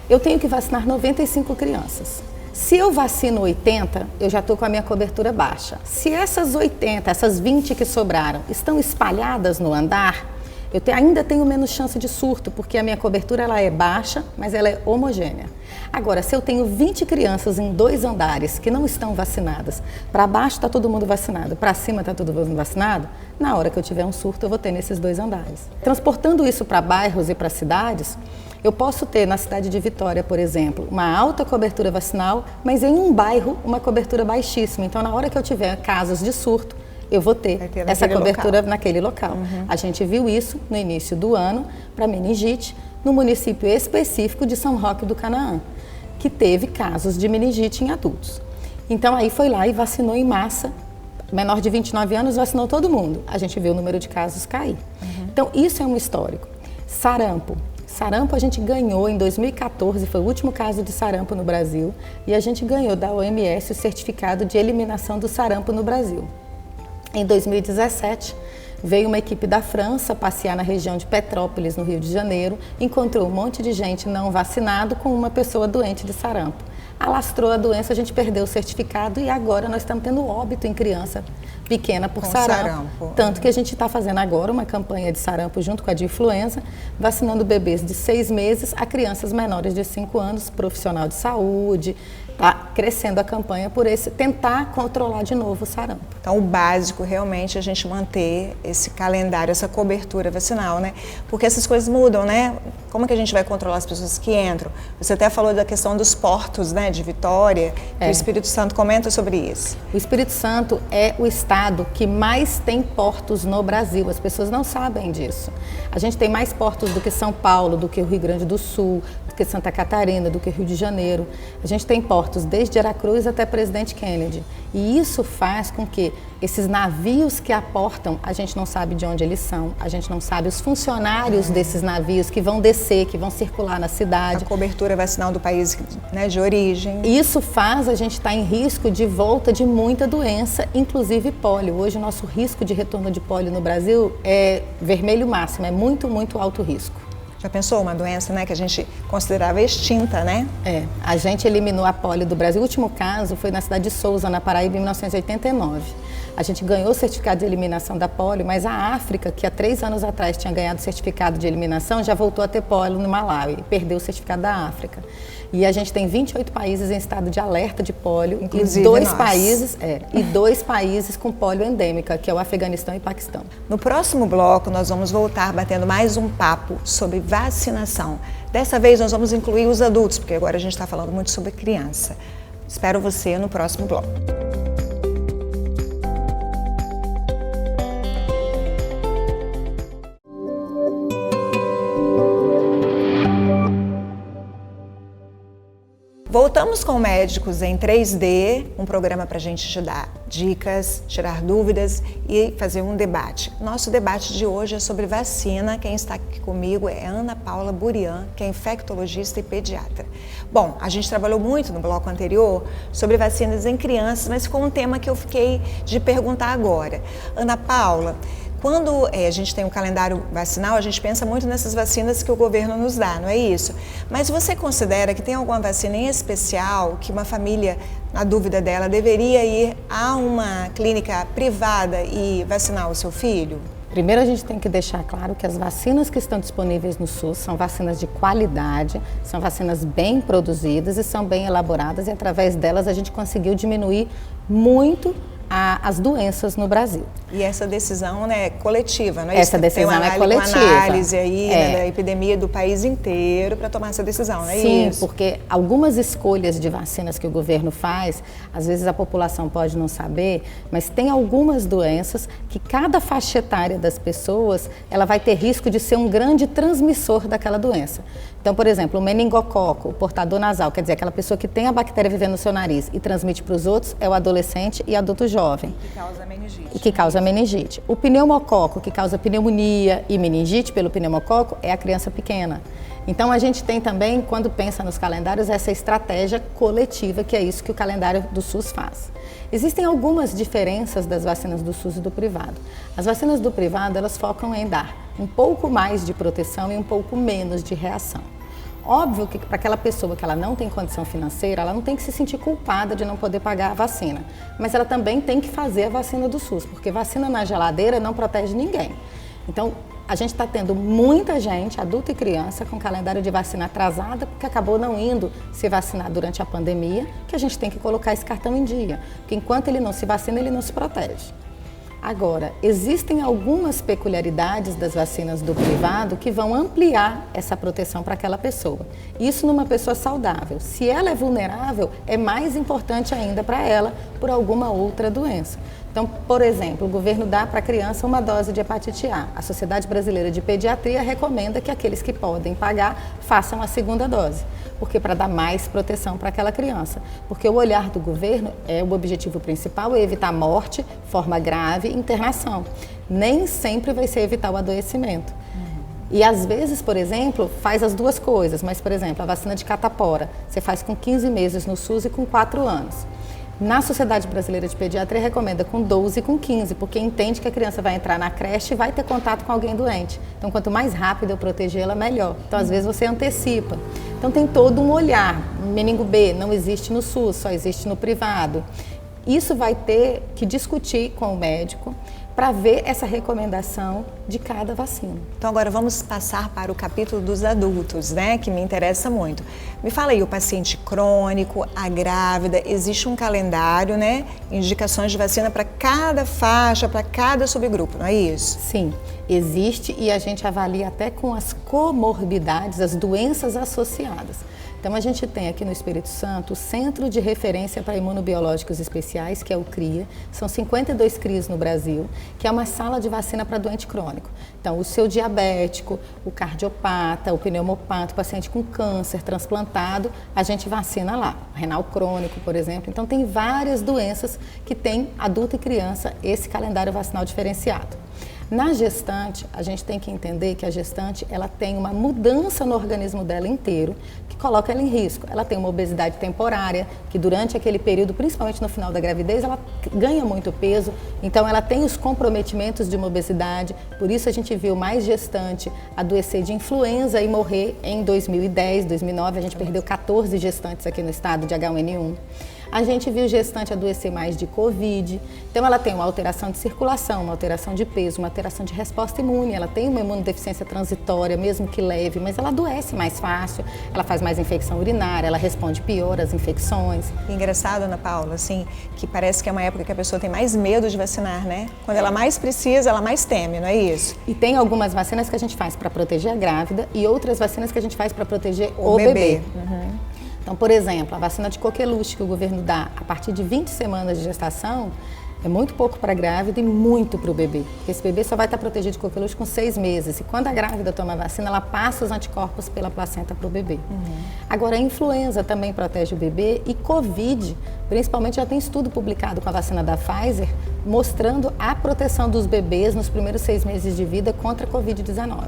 Eu tenho que vacinar 95 crianças. Se eu vacino 80, eu já estou com a minha cobertura baixa. Se essas 80, essas 20 que sobraram, estão espalhadas no andar, eu ainda tenho menos chance de surto, porque a minha cobertura ela é baixa, mas ela é homogênea. Agora, se eu tenho 20 crianças em 2 andares que não estão vacinadas, para baixo está todo mundo vacinado, para cima está todo mundo vacinado, na hora que eu tiver um surto eu vou ter nesses 2 andares. Transportando isso para bairros e para cidades, eu posso ter na cidade de Vitória, por exemplo, uma alta cobertura vacinal, mas em um bairro uma cobertura baixíssima. Então, na hora que eu tiver casos de surto, eu vou ter essa cobertura naquele local. A gente viu isso no início do ano para meningite, no município específico de São Roque do Canaã, que teve casos de meningite em adultos. Então, aí foi lá e vacinou em massa, menor de 29 anos, vacinou todo mundo. A gente viu o número de casos cair. Então, isso é um histórico. Sarampo. Sarampo a gente ganhou em 2014, foi o último caso de sarampo no Brasil, e a gente ganhou da OMS o certificado de eliminação do sarampo no Brasil. Em 2017, veio uma equipe da França passear na região de Petrópolis, no Rio de Janeiro, encontrou um monte de gente não vacinado com uma pessoa doente de sarampo. Alastrou a doença, a gente perdeu o certificado e agora nós estamos tendo óbito em criança pequena por sarampo. Tanto que a gente está fazendo agora uma campanha de sarampo junto com a de influenza, vacinando bebês de 6 meses a crianças menores de 5 anos, profissional de saúde. Está crescendo a campanha por tentar controlar de novo o sarampo. Então, o básico realmente é a gente manter esse calendário, essa cobertura vacinal, né? Porque essas coisas mudam, né? Como que a gente vai controlar as pessoas que entram? Você até falou da questão dos portos, né, de Vitória, que o Espírito Santo comenta sobre isso. O Espírito Santo é o estado que mais tem portos no Brasil. As pessoas não sabem disso. A gente tem mais portos do que São Paulo, do que o Rio Grande do Sul, do que Santa Catarina, do que Rio de Janeiro. A gente tem portos desde Aracruz até Presidente Kennedy. E isso faz com que esses navios que aportam, a gente não sabe de onde eles são, a gente não sabe os funcionários desses navios que vão descer, que vão circular na cidade. A cobertura vacinal do país, né, de origem. Isso faz a gente estar em risco de volta de muita doença, inclusive pólio. Hoje o nosso risco de retorno de pólio no Brasil é vermelho máximo, é muito, muito alto risco. Já pensou uma doença, né, que a gente considerava extinta, né? A gente eliminou a pólio do Brasil. O último caso foi na cidade de Souza, na Paraíba, em 1989. A gente ganhou o certificado de eliminação da pólio, mas a África, que há 3 anos atrás tinha ganhado o certificado de eliminação, já voltou a ter pólio no Malawi e perdeu o certificado da África. E a gente tem 28 países em estado de alerta de pólio, inclusive e 2 países com pólio endêmica, que é o Afeganistão e Paquistão. No próximo bloco, nós vamos voltar batendo mais um papo sobre vacinação. Dessa vez, nós vamos incluir os adultos, porque agora a gente está falando muito sobre criança. Espero você no próximo bloco. Voltamos com Médicos em 3D, um programa para a gente te dar dicas, tirar dúvidas e fazer um debate. Nosso debate de hoje é sobre vacina. Quem está aqui comigo é Ana Paula Burian, que é infectologista e pediatra. Bom, a gente trabalhou muito no bloco anterior sobre vacinas em crianças, mas ficou um tema que eu fiquei de perguntar agora. Ana Paula, quando a gente tem um calendário vacinal, a gente pensa muito nessas vacinas que o governo nos dá, não é isso? Mas você considera que tem alguma vacina em especial que uma família, na dúvida dela, deveria ir a uma clínica privada e vacinar o seu filho? Primeiro, a gente tem que deixar claro que as vacinas que estão disponíveis no SUS são vacinas de qualidade, são vacinas bem produzidas e são bem elaboradas, e através delas a gente conseguiu diminuir muito as doenças no Brasil. E essa decisão, né, é coletiva, não é isso? Essa decisão é coletiva. Uma análise aí, né, da epidemia do país inteiro para tomar essa decisão, não é isso? Sim, porque algumas escolhas de vacinas que o governo faz, às vezes a população pode não saber, mas tem algumas doenças que cada faixa etária das pessoas, ela vai ter risco de ser um grande transmissor daquela doença. Então, por exemplo, o meningococo, o portador nasal, quer dizer, aquela pessoa que tem a bactéria vivendo no seu nariz e transmite para os outros, é o adolescente e adulto jovem. Que causa meningite. E que causa meningite. O pneumococo, que causa pneumonia e meningite pelo pneumococo, é a criança pequena. Então a gente tem também, quando pensa nos calendários, essa estratégia coletiva, que é isso que o calendário do SUS faz. Existem algumas diferenças das vacinas do SUS e do privado. As vacinas do privado, elas focam em dar um pouco mais de proteção e um pouco menos de reação. Óbvio que para aquela pessoa que ela não tem condição financeira, ela não tem que se sentir culpada de não poder pagar a vacina. Mas ela também tem que fazer a vacina do SUS, porque vacina na geladeira não protege ninguém. Então, a gente está tendo muita gente, adulto e criança, com calendário de vacina atrasada, porque acabou não indo se vacinar durante a pandemia, que a gente tem que colocar esse cartão em dia. Porque enquanto ele não se vacina, ele não se protege. Agora, existem algumas peculiaridades das vacinas do privado que vão ampliar essa proteção para aquela pessoa. Isso numa pessoa saudável. Se ela é vulnerável, é mais importante ainda para ela por alguma outra doença. Então, por exemplo, o governo dá para a criança uma dose de hepatite A. A Sociedade Brasileira de Pediatria recomenda que aqueles que podem pagar façam a segunda dose. Porque para dar mais proteção para aquela criança. Porque o olhar do governo, o objetivo principal é evitar morte, forma grave e internação. Nem sempre vai ser evitar o adoecimento. E às vezes, por exemplo, faz as duas coisas. Mas, por exemplo, a vacina de catapora, você faz com 15 meses no SUS e com 4 anos. Na Sociedade Brasileira de Pediatria recomenda com 12 e com 15, porque entende que a criança vai entrar na creche e vai ter contato com alguém doente. Então, quanto mais rápido eu protegê-la, melhor. Então, às vezes, você antecipa. Então, tem todo um olhar. Meningo B não existe no SUS, só existe no privado. Isso vai ter que discutir com o médico para ver essa recomendação de cada vacina. Então agora vamos passar para o capítulo dos adultos, né, que me interessa muito. Me fala aí, o paciente crônico, a grávida, existe um calendário, né, indicações de vacina para cada faixa, para cada subgrupo, não é isso? Sim, existe e a gente avalia até com as comorbidades, as doenças associadas. Então, a gente tem aqui no Espírito Santo o Centro de Referência para Imunobiológicos Especiais, que é o CRIA. São 52 CRIAs no Brasil, que é uma sala de vacina para doente crônico. Então, o seu diabético, o cardiopata, o pneumopata, o paciente com câncer transplantado, a gente vacina lá. Renal crônico, por exemplo. Então, tem várias doenças que tem adulto e criança esse calendário vacinal diferenciado. Na gestante, a gente tem que entender que a gestante ela tem uma mudança no organismo dela inteiro que coloca ela em risco. Ela tem uma obesidade temporária, que durante aquele período, principalmente no final da gravidez, ela ganha muito peso, então ela tem os comprometimentos de uma obesidade, por isso a gente viu mais gestante adoecer de influenza e morrer em 2010, 2009, a gente perdeu 14 gestantes aqui no estado de H1N1. A gente viu gestante adoecer mais de Covid, então ela tem uma alteração de circulação, uma alteração de peso, uma alteração de resposta imune, ela tem uma imunodeficiência transitória, mesmo que leve, mas ela adoece mais fácil, ela faz mais infecção urinária, ela responde pior às infecções. Engraçado, Ana Paula, assim, que parece que é uma época que a pessoa tem mais medo de vacinar, né? Quando ela mais precisa, ela mais teme, não é isso? E tem algumas vacinas que a gente faz para proteger a grávida e outras vacinas que a gente faz para proteger o bebê. Uhum. Então, por exemplo, a vacina de coqueluche que o governo dá a partir de 20 semanas de gestação é muito pouco para a grávida e muito para o bebê. Porque esse bebê só vai estar protegido de coqueluche com 6 meses. E quando a grávida toma a vacina, ela passa os anticorpos pela placenta para o bebê. Agora, a influenza também protege o bebê e Covid, principalmente, já tem estudo publicado com a vacina da Pfizer, mostrando a proteção dos bebês nos primeiros 6 meses de vida contra a Covid-19.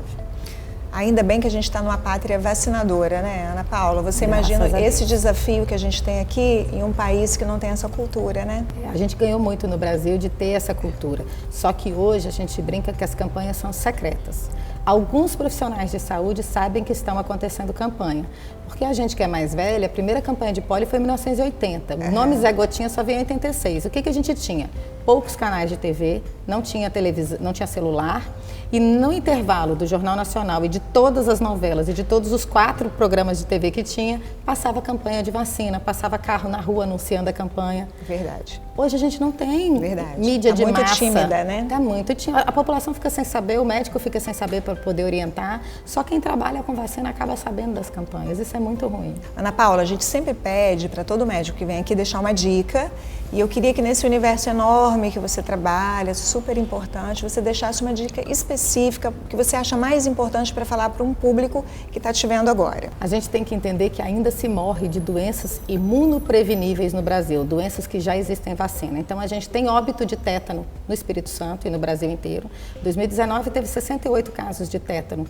Ainda bem que a gente está numa pátria vacinadora, né, Ana Paula? Você imagina esse desafio que a gente tem aqui em um país que não tem essa cultura, né? A gente ganhou muito no Brasil de ter essa cultura. Só que hoje a gente brinca que as campanhas são secretas. Alguns profissionais de saúde sabem que estão acontecendo campanha. Porque a gente que é mais velha, a primeira campanha de polio foi em 1980. O nome Zé Gotinha só veio em 86. O que a gente tinha? Poucos canais de TV, não tinha televisão, não tinha celular. E no intervalo do Jornal Nacional e de todas as novelas e de todos os 4 programas de TV que tinha, passava campanha de vacina, passava carro na rua anunciando a campanha. Verdade. Hoje a gente não tem mídia de massa. Tá muito tímida, né? Tá muito tímida. A população fica sem saber, o médico fica sem saber para poder orientar. Só quem trabalha com vacina acaba sabendo das campanhas. Isso é muito ruim. Ana Paula, a gente sempre pede para todo médico que vem aqui deixar uma dica. E eu queria que nesse universo enorme que você trabalha, super importante, você deixasse uma dica específica que você acha mais importante para falar para um público que está te vendo agora. A gente tem que entender que ainda se morre de doenças imunopreveníveis no Brasil, doenças que já existem vacina. Então a gente tem óbito de tétano no Espírito Santo e no Brasil inteiro. Em 2019 teve 68 casos de tétano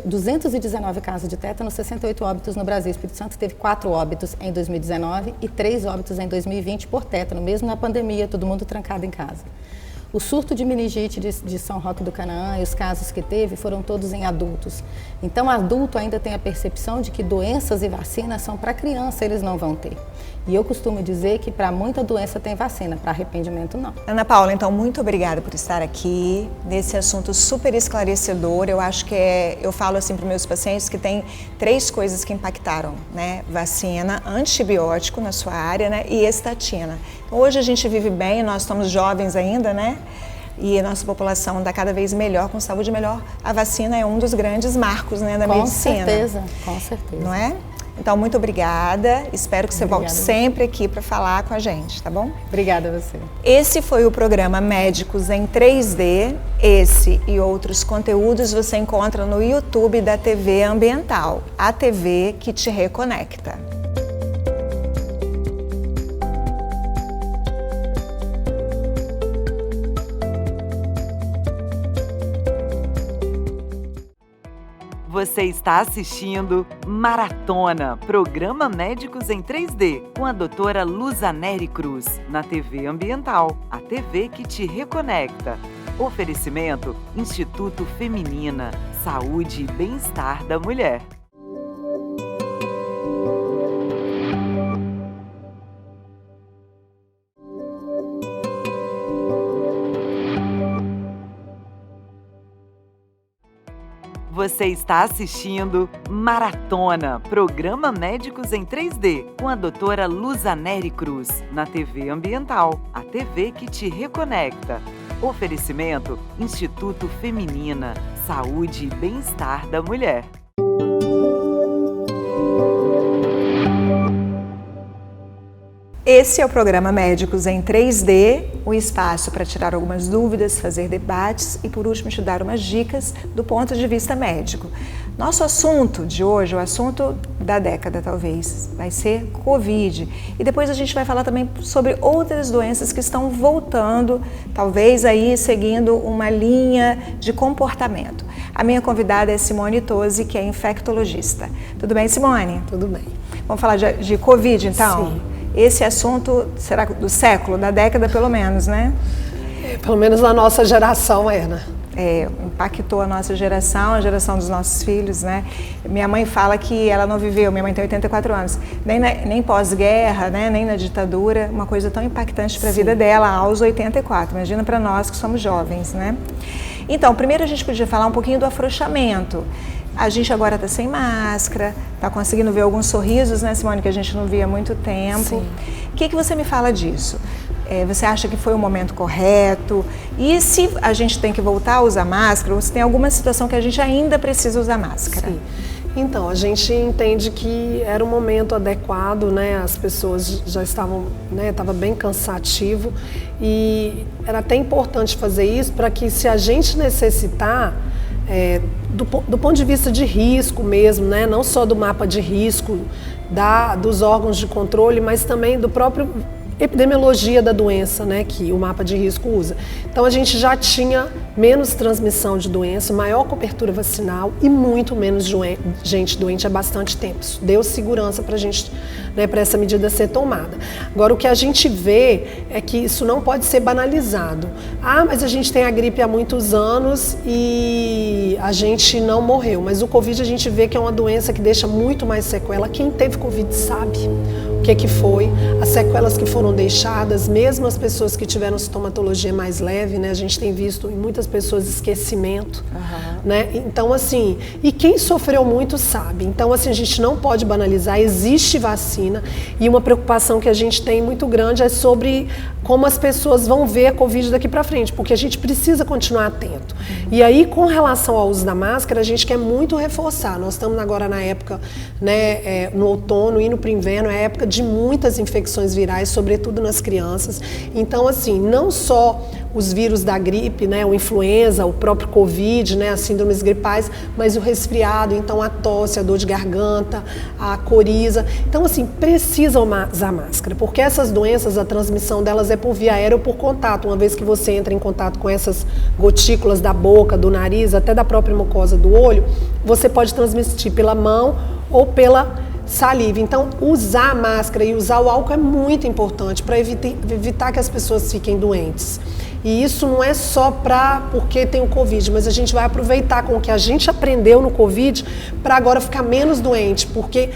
219 casos de tétano, 68 óbitos no Brasil. O Espírito Santo teve 4 óbitos em 2019 e 3 óbitos em 2020 por tétano, mesmo na pandemia, todo mundo trancado em casa. O surto de meningite de São Roque do Canaã e os casos que teve foram todos em adultos. Então, adulto ainda tem a percepção de que doenças e vacinas são para criança, eles não vão ter. E eu costumo dizer que para muita doença tem vacina, para arrependimento não. Ana Paula, então, muito obrigada por estar aqui nesse assunto super esclarecedor. Eu acho que eu falo assim para os meus pacientes que tem 3 coisas que impactaram, né? Vacina, antibiótico na sua área, né? E estatina. Então, hoje a gente vive bem, nós estamos jovens ainda, né? E a nossa população está cada vez melhor, com saúde melhor. A vacina é um dos grandes marcos, né, da medicina. Com certeza. Não é? Então, muito obrigada. Espero que você volte sempre aqui para falar com a gente, tá bom? Obrigada a você. Esse foi o programa Médicos em 3D. Esse e outros conteúdos você encontra no YouTube da TV Ambiental, a TV que te reconecta. Você está assistindo Maratona, programa Médicos em 3D, com a doutora Luzaneri Cruz, na TV Ambiental, a TV que te reconecta. Oferecimento Instituto Feminina, Saúde e Bem-Estar da Mulher. Você está assistindo Maratona, programa Médicos em 3D, com a doutora Luzaneri Cruz, na TV Ambiental, a TV que te reconecta. Oferecimento Instituto Feminina, Saúde e Bem-Estar da Mulher. Esse é o programa Médicos em 3D, um espaço para tirar algumas dúvidas, fazer debates e, por último, te dar umas dicas do ponto de vista médico. Nosso assunto de hoje, o assunto da década talvez, vai ser Covid. E depois a gente vai falar também sobre outras doenças que estão voltando, talvez aí seguindo uma linha de comportamento. A minha convidada é Simone Tosi, que é infectologista. Tudo bem, Simone? Tudo bem. Vamos falar de Covid, então? Sim. Esse assunto será do século, da década pelo menos, né? Pelo menos na nossa geração, né? Impactou a nossa geração, a geração dos nossos filhos, né? Minha mãe fala que ela não viveu, minha mãe tem 84 anos, nem pós-guerra, né? Nem na ditadura, uma coisa tão impactante para a vida dela aos 84, imagina para nós que somos jovens, né? Então, primeiro a gente podia falar um pouquinho do afrouxamento. A gente agora está sem máscara, está conseguindo ver alguns sorrisos, né, Simone, que a gente não via há muito tempo. Sim. O que você me fala disso? Você acha que foi o momento correto? E se a gente tem que voltar a usar máscara, ou se tem alguma situação que a gente ainda precisa usar máscara? Sim. Então, a gente entende que era um momento adequado, né? As pessoas já estavam, né? Estava bem cansativo e era até importante fazer isso para que, se a gente necessitar, do ponto de vista de risco mesmo, né? Não só do mapa de risco dos órgãos de controle, mas também do próprio epidemiologia da doença, né, que o mapa de risco usa. Então a gente já tinha menos transmissão de doença, maior cobertura vacinal e muito menos gente doente há bastante tempo. Isso deu segurança para a gente, né, para essa medida ser tomada. Agora, o que a gente vê é que isso não pode ser banalizado. Mas a gente tem a gripe há muitos anos e a gente não morreu. Mas o Covid a gente vê que é uma doença que deixa muito mais sequela. Quem teve Covid sabe o que foi, as sequelas que foram deixadas, mesmo as pessoas que tiveram sintomatologia mais leve, né? A gente tem visto em muitas pessoas esquecimento, né? Então, assim, e quem sofreu muito sabe. Então, assim, a gente não pode banalizar, existe vacina e uma preocupação que a gente tem muito grande é sobre como as pessoas vão ver a Covid daqui para frente, porque a gente precisa continuar atento. E aí, com relação ao uso da máscara, a gente quer muito reforçar. Nós estamos agora na época, né, no outono, indo para o inverno, é a época de muitas infecções virais, sobretudo nas crianças. Então, assim, não só os vírus da gripe, né, o influenza, o próprio Covid, né, as síndromes gripais, mas o resfriado, então a tosse, a dor de garganta, a coriza. Então, assim, precisa usar máscara, porque essas doenças, a transmissão delas é por via aérea ou por contato. Uma vez que você entra em contato com essas gotículas da boca, do nariz, até da própria mucosa do olho, você pode transmitir pela mão ou pela saliva. Então, usar a máscara e usar o álcool é muito importante para evitar que as pessoas fiquem doentes. E isso não é só porque tem o Covid, mas a gente vai aproveitar com o que a gente aprendeu no Covid para agora ficar menos doente, porque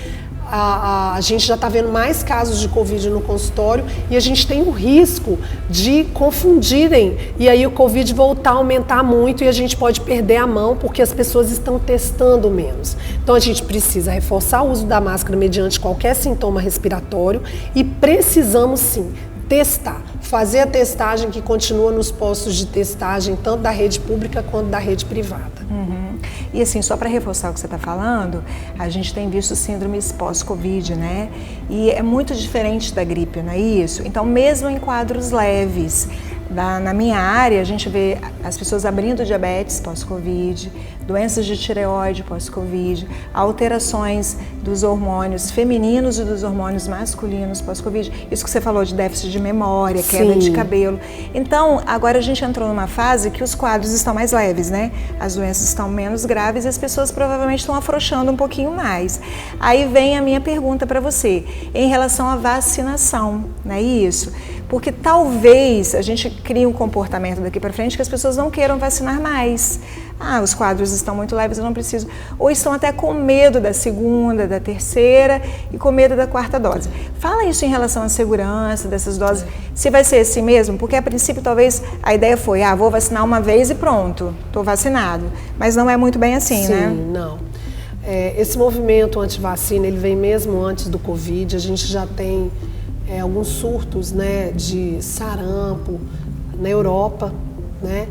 a gente já está vendo mais casos de Covid no consultório e a gente tem o risco de confundirem e aí o Covid voltar a aumentar muito e a gente pode perder a mão porque as pessoas estão testando menos. Então a gente precisa reforçar o uso da máscara mediante qualquer sintoma respiratório e precisamos sim testar, fazer a testagem que continua nos postos de testagem, tanto da rede pública quanto da rede privada. E assim, só para reforçar o que você está falando, a gente tem visto síndromes pós-Covid, né? E é muito diferente da gripe, não é isso? Então, mesmo em quadros leves, na minha área, a gente vê as pessoas abrindo diabetes pós-Covid, doenças de tireoide pós-Covid, alterações dos hormônios femininos e dos hormônios masculinos pós-Covid. Isso que você falou de déficit de memória, queda de cabelo. Então, agora a gente entrou numa fase que os quadros estão mais leves, né? As doenças estão menos graves e as pessoas provavelmente estão afrouxando um pouquinho mais. Aí vem a minha pergunta para você, em relação à vacinação, não é isso? Porque talvez a gente crie um comportamento daqui para frente que as pessoas não queiram vacinar mais. Os quadros estão muito leves, eu não preciso. Ou estão até com medo da segunda, da terceira e com medo da quarta dose. Fala isso em relação à segurança dessas doses, se vai ser assim mesmo, porque a princípio talvez a ideia foi, vou vacinar uma vez e pronto, estou vacinado. Mas não é muito bem assim, né? Sim, não. Esse movimento anti-vacina, ele vem mesmo antes do Covid, a gente já tem alguns surtos, né, de sarampo na Europa, né?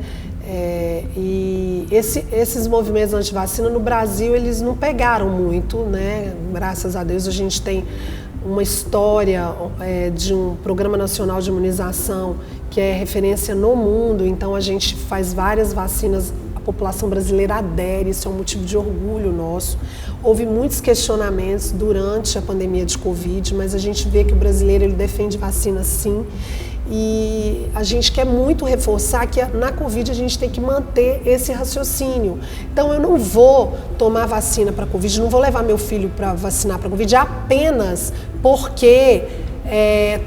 E esses movimentos anti-vacina no Brasil, eles não pegaram muito, né? Graças a Deus a gente tem uma história de um Programa Nacional de Imunização que é referência no mundo, então a gente faz várias vacinas, a população brasileira adere, isso é um motivo de orgulho nosso. Houve muitos questionamentos durante a pandemia de Covid, mas a gente vê que o brasileiro ele defende vacina sim. E a gente quer muito reforçar que na Covid a gente tem que manter esse raciocínio. Então eu não vou tomar vacina para Covid, não vou levar meu filho para vacinar para Covid apenas porque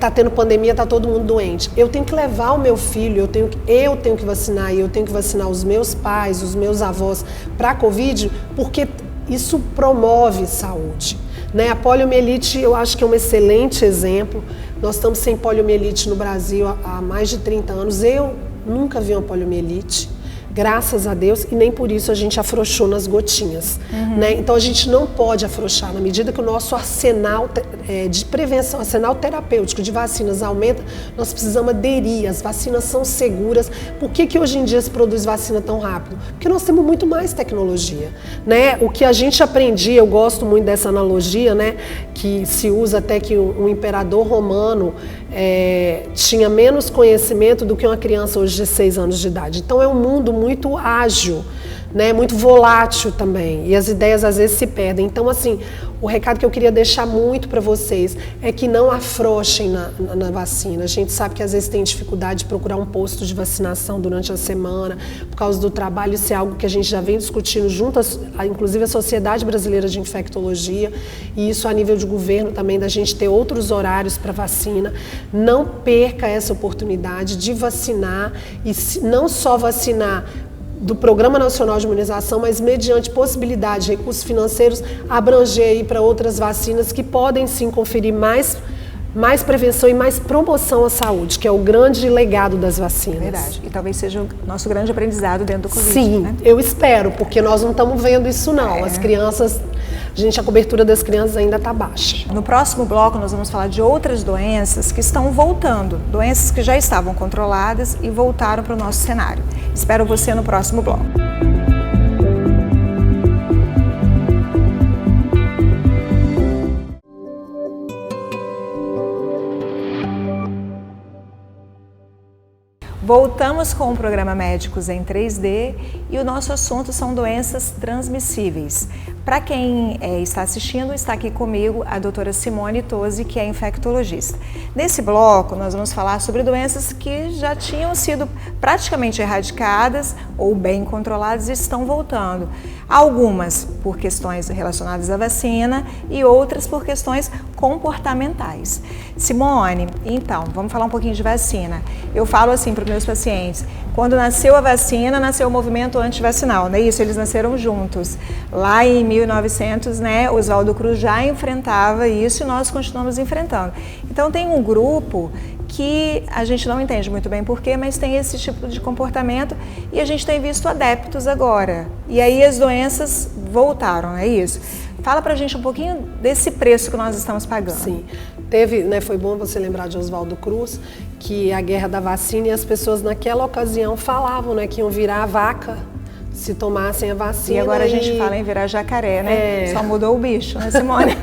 tá tendo pandemia, tá todo mundo doente. Eu tenho que levar o meu filho, eu tenho que vacinar e eu tenho que vacinar os meus pais, os meus avós para Covid, porque isso promove saúde. Né? A poliomielite eu acho que é um excelente exemplo. Nós estamos sem poliomielite no Brasil há mais de 30 anos. Eu nunca vi uma poliomielite, graças a Deus, e nem por isso a gente afrouxou nas gotinhas. Né? Então a gente não pode afrouxar. Na medida que o nosso arsenal de prevenção, arsenal terapêutico de vacinas aumenta, nós precisamos aderir. As vacinas são seguras. Por que hoje em dia se produz vacina tão rápido? Porque nós temos muito mais tecnologia. Né? O que a gente aprendia, eu gosto muito dessa analogia, né? Que se usa até que um imperador romano tinha menos conhecimento do que uma criança hoje de 6 anos de idade. Então é um mundo muito ágil, né, muito volátil também, e as ideias às vezes se perdem. Então, assim, o recado que eu queria deixar muito para vocês é que não afrouxem na vacina. A gente sabe que às vezes tem dificuldade de procurar um posto de vacinação durante a semana, por causa do trabalho. Isso é algo que a gente já vem discutindo junto, inclusive a Sociedade Brasileira de Infectologia, e isso a nível de governo também, da gente ter outros horários para vacina. Não perca essa oportunidade de vacinar, e não só vacinar do Programa Nacional de Imunização, mas mediante possibilidade de recursos financeiros, abranger aí para outras vacinas que podem sim conferir mais prevenção e mais promoção à saúde, que é o grande legado das vacinas. Verdade. E talvez seja o nosso grande aprendizado dentro do Covid. Sim, né? Eu espero, porque nós não estamos vendo isso não. As crianças, a cobertura das crianças ainda está baixa. No próximo bloco nós vamos falar de outras doenças que estão voltando, doenças que já estavam controladas e voltaram para o nosso cenário. Espero você no próximo bloco. Voltamos com o programa Médicos em 3D e o nosso assunto são doenças transmissíveis. Para quem está assistindo, está aqui comigo a doutora Simone Tosi, que é infectologista. Nesse bloco, nós vamos falar sobre doenças que já tinham sido praticamente erradicadas ou bem controladas e estão voltando. Algumas por questões relacionadas à vacina e outras por questões comportamentais. Simone, então, vamos falar um pouquinho de vacina. Eu falo assim para os meus pacientes, quando nasceu a vacina, nasceu o movimento antivacinal, não é isso? Eles nasceram juntos. Lá em 1900, né, Oswaldo Cruz já enfrentava isso e nós continuamos enfrentando. Então tem um grupo que a gente não entende muito bem porquê, mas tem esse tipo de comportamento e a gente tem visto adeptos agora. E aí as doenças voltaram, é isso? Fala pra gente um pouquinho desse preço que nós estamos pagando. Sim, teve, né, foi bom você lembrar de Oswaldo Cruz, que a guerra da vacina e as pessoas naquela ocasião falavam, né, que iam virar vaca se tomassem a vacina. E agora a gente fala em virar jacaré, né? Só mudou o bicho, né, Simone?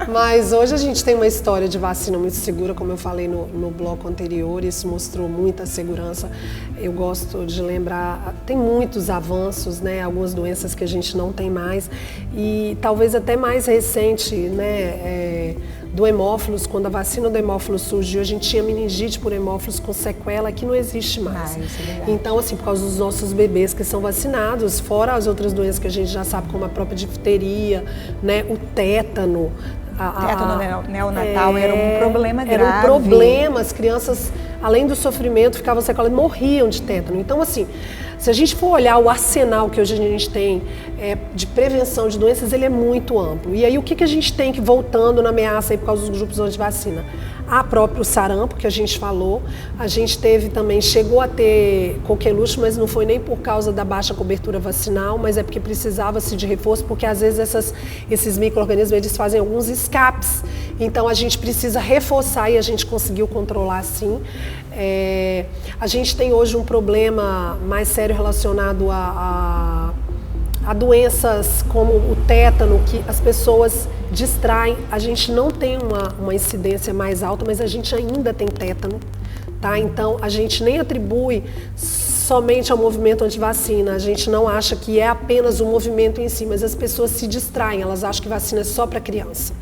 Mas hoje a gente tem uma história de vacina muito segura, como eu falei no bloco anterior, isso mostrou muita segurança. Eu gosto de lembrar, tem muitos avanços, né? Algumas doenças que a gente não tem mais e talvez até mais recente, né? Do hemófilos, quando a vacina do hemófilos surgiu, a gente tinha meningite por hemófilos com sequela que não existe mais. Então, assim, por causa dos nossos bebês que são vacinados, fora as outras doenças que a gente já sabe, como a própria difteria, né, o tétano. Tétano neonatal era um problema grave. Era um problema, as crianças, além do sofrimento, ficavam sequeladas, morriam de tétano. Então, assim, se a gente for olhar o arsenal que hoje a gente tem de prevenção de doenças, ele é muito amplo. E aí o que a gente tem que, voltando na ameaça aí por causa dos grupos anti-vacina? Há próprio sarampo, que a gente falou, a gente teve também, chegou a ter coqueluche, mas não foi nem por causa da baixa cobertura vacinal, mas é porque precisava-se de reforço, porque às vezes esses micro-organismos eles fazem alguns escapes, então a gente precisa reforçar e a gente conseguiu controlar sim. A gente tem hoje um problema mais sério relacionado a doenças como o tétano, que as pessoas distraem. A gente não tem uma incidência mais alta, mas a gente ainda tem tétano, tá? Então, a gente nem atribui somente ao movimento antivacina. A gente não acha que é apenas o movimento em si, mas as pessoas se distraem, elas acham que vacina é só para criança.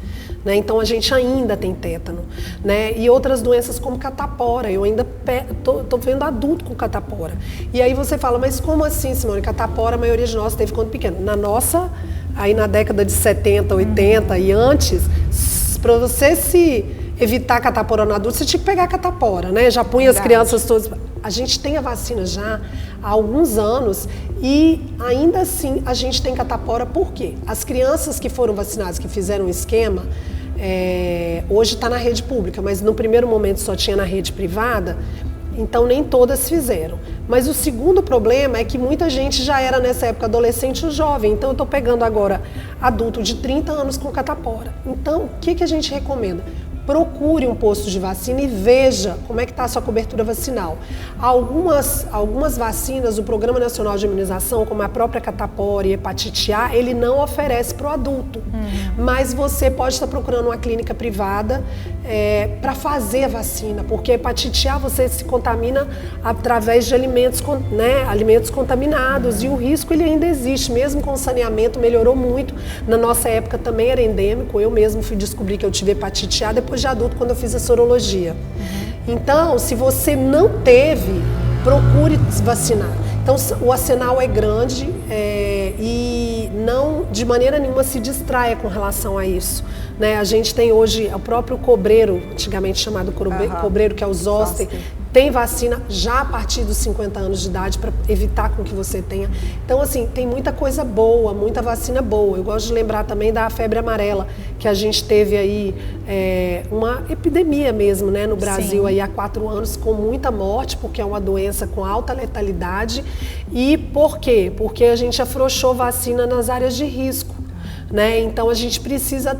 Né? Então a gente ainda tem tétano, né? E outras doenças como catapora, eu ainda tô vendo adulto com catapora. E aí você fala, mas como assim, Simone? Catapora a maioria de nós teve quando pequeno. Na nossa, aí na década de 70, 80 e antes, para você se evitar catapora no adulto, você tinha que pegar catapora, né? Já punha as crianças todas. A gente tem a vacina já há alguns anos e ainda assim a gente tem catapora. Por quê? As crianças que foram vacinadas, que fizeram um esquema, hoje está na rede pública, mas no primeiro momento só tinha na rede privada, então nem todas fizeram. Mas o segundo problema é que muita gente já era nessa época adolescente ou jovem, então eu estou pegando agora adulto de 30 anos com catapora. Então o que a gente recomenda? Procure um posto de vacina e veja como é que está a sua cobertura vacinal. Algumas vacinas, o Programa Nacional de Imunização, como a própria catapora e hepatite A, ele não oferece para o adulto. Mas você pode estar procurando uma clínica privada para fazer a vacina, porque a hepatite A você se contamina através de alimentos contaminados e o risco ele ainda existe, mesmo com o saneamento melhorou muito. Na nossa época também era endêmico, eu mesmo fui descobrir que eu tive hepatite A depois de adulto, quando eu fiz a sorologia. Então, se você não teve, procure se vacinar. Então, o arsenal é grande e não, de maneira nenhuma, se distraia com relação a isso. Né? A gente tem hoje o próprio cobreiro, antigamente chamado cobreiro, que é o Zoster, tem vacina já a partir dos 50 anos de idade para evitar com que você tenha. Então, assim, tem muita coisa boa, muita vacina boa. Eu gosto de lembrar também da febre amarela, que a gente teve aí uma epidemia mesmo, né, no Brasil aí há 4 anos, com muita morte, porque é uma doença com alta letalidade. E por quê? Porque a gente afrouxou vacina nas áreas de risco. né? Então a gente precisa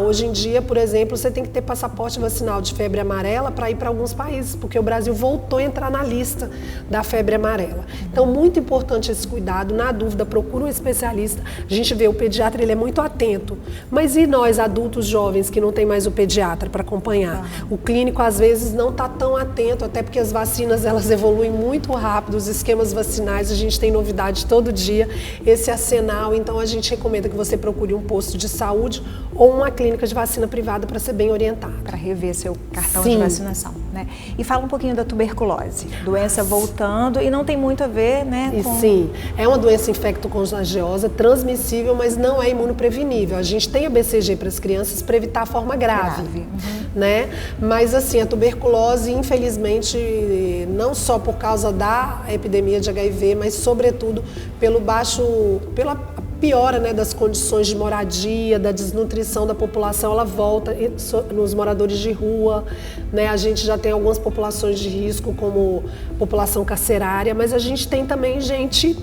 hoje em dia, por exemplo, você tem que ter passaporte vacinal de febre amarela para ir para alguns países, porque o Brasil voltou a entrar na lista da febre amarela. Então, muito importante esse cuidado. Na dúvida, procura um especialista. A gente vê o pediatra, ele é muito atento. Mas e nós, adultos jovens, que não tem mais o pediatra para acompanhar? O clínico, às vezes, não está tão atento, até porque as vacinas, elas evoluem muito rápido, os esquemas vacinais, a gente tem novidade todo dia, esse arsenal. Então, a gente recomenda que você procure um posto de saúde ou uma clínica de vacina privada para ser bem orientado. Para rever seu cartão de vacinação, né? E fala um pouquinho da tuberculose, doença voltando e não tem muito a ver, né? Sim, é uma doença infecto-contagiosa, transmissível, mas não é imunoprevenível. A gente tem a BCG para as crianças para evitar a forma grave. Né? Mas assim, a tuberculose, infelizmente, não só por causa da epidemia de HIV, mas sobretudo pela piora, né, das condições de moradia, da desnutrição da população, ela volta nos moradores de rua, né? A gente já tem algumas populações de risco, como população carcerária, mas a gente tem também gente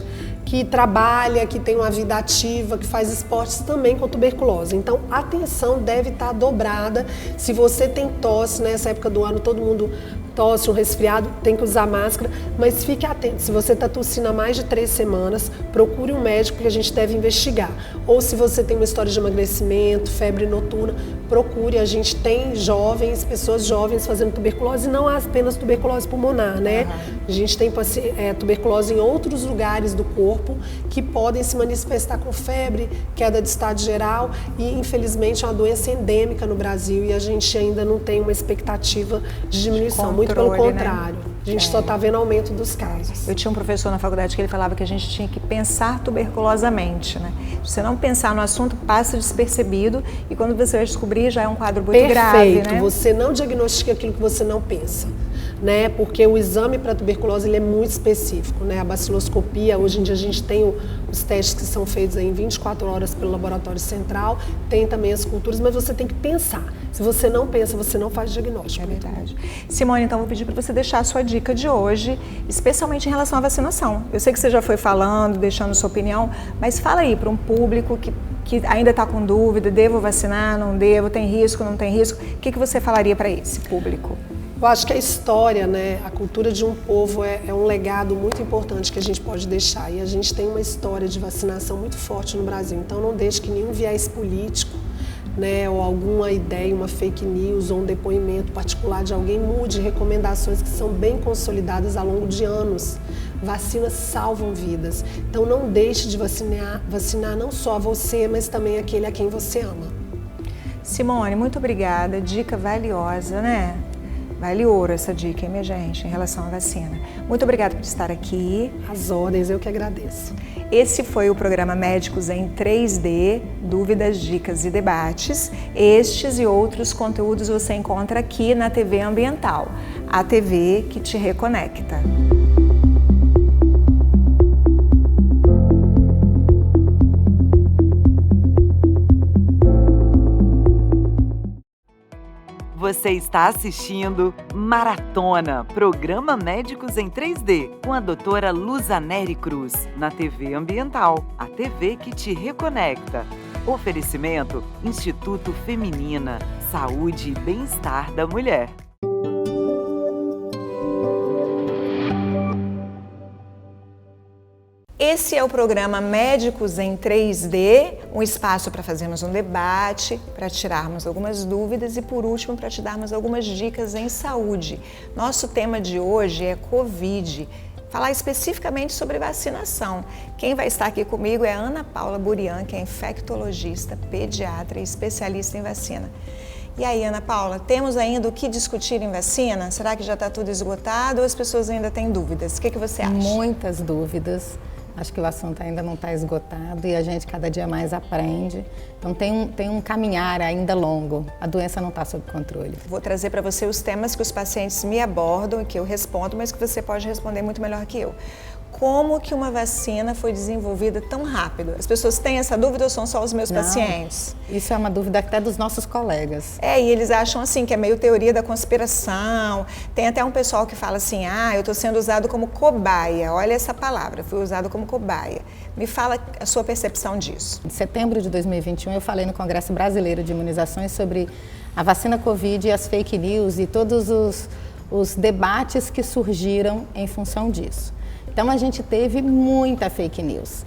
que trabalha, que tem uma vida ativa, que faz esportes também com tuberculose. Então, a atenção deve estar dobrada. Se você tem tosse, nessa época do ano, todo mundo tosse, um resfriado, tem que usar máscara, mas fique atento. Se você está tossindo há mais de 3 semanas, procure um médico que a gente deve investigar. Ou se você tem uma história de emagrecimento, febre noturna, procure. A gente tem pessoas jovens fazendo tuberculose, não apenas tuberculose pulmonar, né? A gente tem tuberculose em outros lugares do corpo que podem se manifestar com febre, queda de estado geral e, infelizmente, é uma doença endêmica no Brasil e a gente ainda não tem uma expectativa de diminuição. Muito pelo contrário, né? A gente só está vendo aumento dos casos. Eu tinha um professor na faculdade que ele falava que a gente tinha que pensar tuberculosamente, né? Se você não pensar no assunto, passa despercebido e quando você vai descobrir já é um quadro muito grave, né? Você não diagnostica aquilo que você não pensa, né? Porque o exame para tuberculose ele é muito específico, né? A baciloscopia, hoje em dia a gente tem os testes que são feitos aí em 24 horas pelo laboratório central, tem também as culturas, mas você tem que pensar. Se você não pensa, você não faz diagnóstico. É verdade. Simone, então vou pedir para você deixar a sua dica de hoje, especialmente em relação à vacinação. Eu sei que você já foi falando, deixando sua opinião, mas fala aí para um público que ainda está com dúvida, devo vacinar, não devo, tem risco, não tem risco, o que você falaria para esse público? Eu acho que a história, né, a cultura de um povo é um legado muito importante que a gente pode deixar. E a gente tem uma história de vacinação muito forte no Brasil. Então não deixe que nenhum viés político, né, ou alguma ideia, uma fake news ou um depoimento particular de alguém mude recomendações que são bem consolidadas ao longo de anos. Vacinas salvam vidas. Então não deixe de vacinar não só você, mas também aquele a quem você ama. Simone, muito obrigada. Dica valiosa, né? Vale ouro essa dica, hein, minha gente, em relação à vacina. Muito obrigada por estar aqui. As ordens, eu que agradeço. Esse foi o programa Médicos em 3D, dúvidas, dicas e debates. Estes e outros conteúdos você encontra aqui na TV Ambiental, a TV que te reconecta. Você está assistindo Maratona, programa Médicos em 3D, com a doutora Luzaneri Cruz, na TV Ambiental, a TV que te reconecta. Oferecimento Instituto Feminina, Saúde e Bem-Estar da Mulher. Esse é o programa Médicos em 3D, um espaço para fazermos um debate, para tirarmos algumas dúvidas e, por último, para te darmos algumas dicas em saúde. Nosso tema de hoje é Covid, falar especificamente sobre vacinação. Quem vai estar aqui comigo é a Ana Paula Burian, que é infectologista, pediatra e especialista em vacina. E aí, Ana Paula, temos ainda o que discutir em vacina? Será que já está tudo esgotado ou as pessoas ainda têm dúvidas? O que você acha? Muitas dúvidas. Acho que o assunto ainda não está esgotado e a gente cada dia mais aprende. Então tem um caminhar ainda longo. A doença não está sob controle. Vou trazer para você os temas que os pacientes me abordam e que eu respondo, mas que você pode responder muito melhor que eu. como que uma vacina foi desenvolvida tão rápido? As pessoas têm essa dúvida ou são só os meus pacientes? Isso é uma dúvida até dos nossos colegas. E eles acham assim que é meio teoria da conspiração. Tem até um pessoal que fala assim, eu estou sendo usado como cobaia. Olha essa palavra, fui usado como cobaia. Me fala a sua percepção disso. Em setembro de 2021 eu falei no Congresso Brasileiro de Imunizações sobre a vacina Covid e as fake news e todos os debates que surgiram em função disso. Então, a gente teve muita fake news.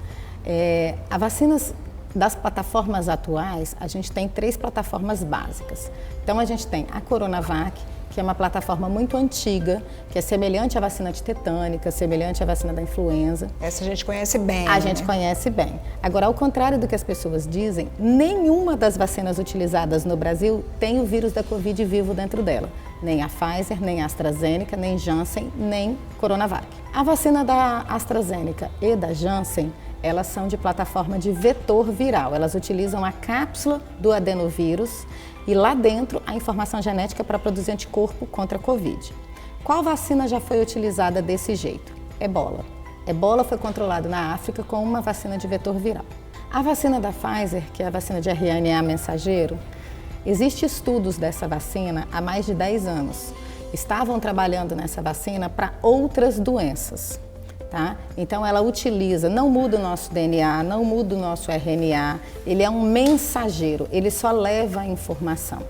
A vacinas das plataformas atuais, a gente tem 3 plataformas básicas. Então, a gente tem a Coronavac, que é uma plataforma muito antiga, que é semelhante à vacina tetânica, semelhante à vacina da influenza. Essa a gente conhece bem, A gente conhece bem. Agora, ao contrário do que as pessoas dizem, nenhuma das vacinas utilizadas no Brasil tem o vírus da Covid vivo dentro dela. Nem a Pfizer, nem a AstraZeneca, nem Janssen, nem Coronavac. A vacina da AstraZeneca e da Janssen, elas são de plataforma de vetor viral. Elas utilizam a cápsula do adenovírus e lá dentro a informação genética para produzir anticorpo contra a Covid. Qual vacina já foi utilizada desse jeito? Ebola. Ebola foi controlado na África com uma vacina de vetor viral. A vacina da Pfizer, que é a vacina de RNA mensageiro, existem estudos dessa vacina há mais de 10 anos. Estavam trabalhando nessa vacina para outras doenças. Tá? Então ela utiliza, não muda o nosso DNA, não muda o nosso RNA, ele é um mensageiro, ele só leva a informação.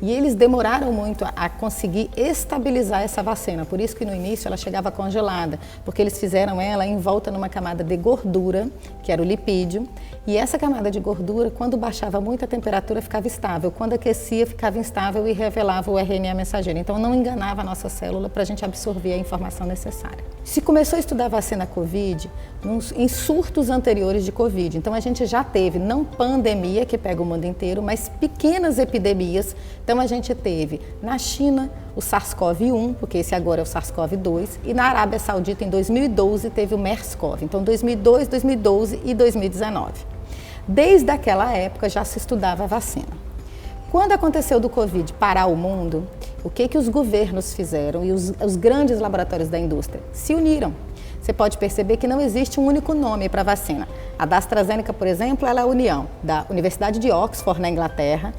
E eles demoraram muito a conseguir estabilizar essa vacina, por isso que no início ela chegava congelada, porque eles fizeram ela em volta numa camada de gordura, que era o lipídio, e essa camada de gordura, quando baixava muito a temperatura, ficava estável, quando aquecia, ficava instável e revelava o RNA mensageiro. Então não enganava a nossa célula para a gente absorver a informação necessária. Se começou a estudar a vacina Covid em surtos anteriores de Covid, então a gente já teve, não pandemia que pega o mundo inteiro, mas pequenas epidemias. Então a gente teve na China o SARS-CoV-1, porque esse agora é o SARS-CoV-2, e na Arábia Saudita em 2012 teve o MERS-CoV, então 2002, 2012 e 2019. Desde aquela época já se estudava a vacina. Quando aconteceu do Covid parar o mundo, o que os governos fizeram e os grandes laboratórios da indústria? Se uniram. Você pode perceber que não existe um único nome para a vacina. A da AstraZeneca, por exemplo, ela é a união da Universidade de Oxford, na Inglaterra,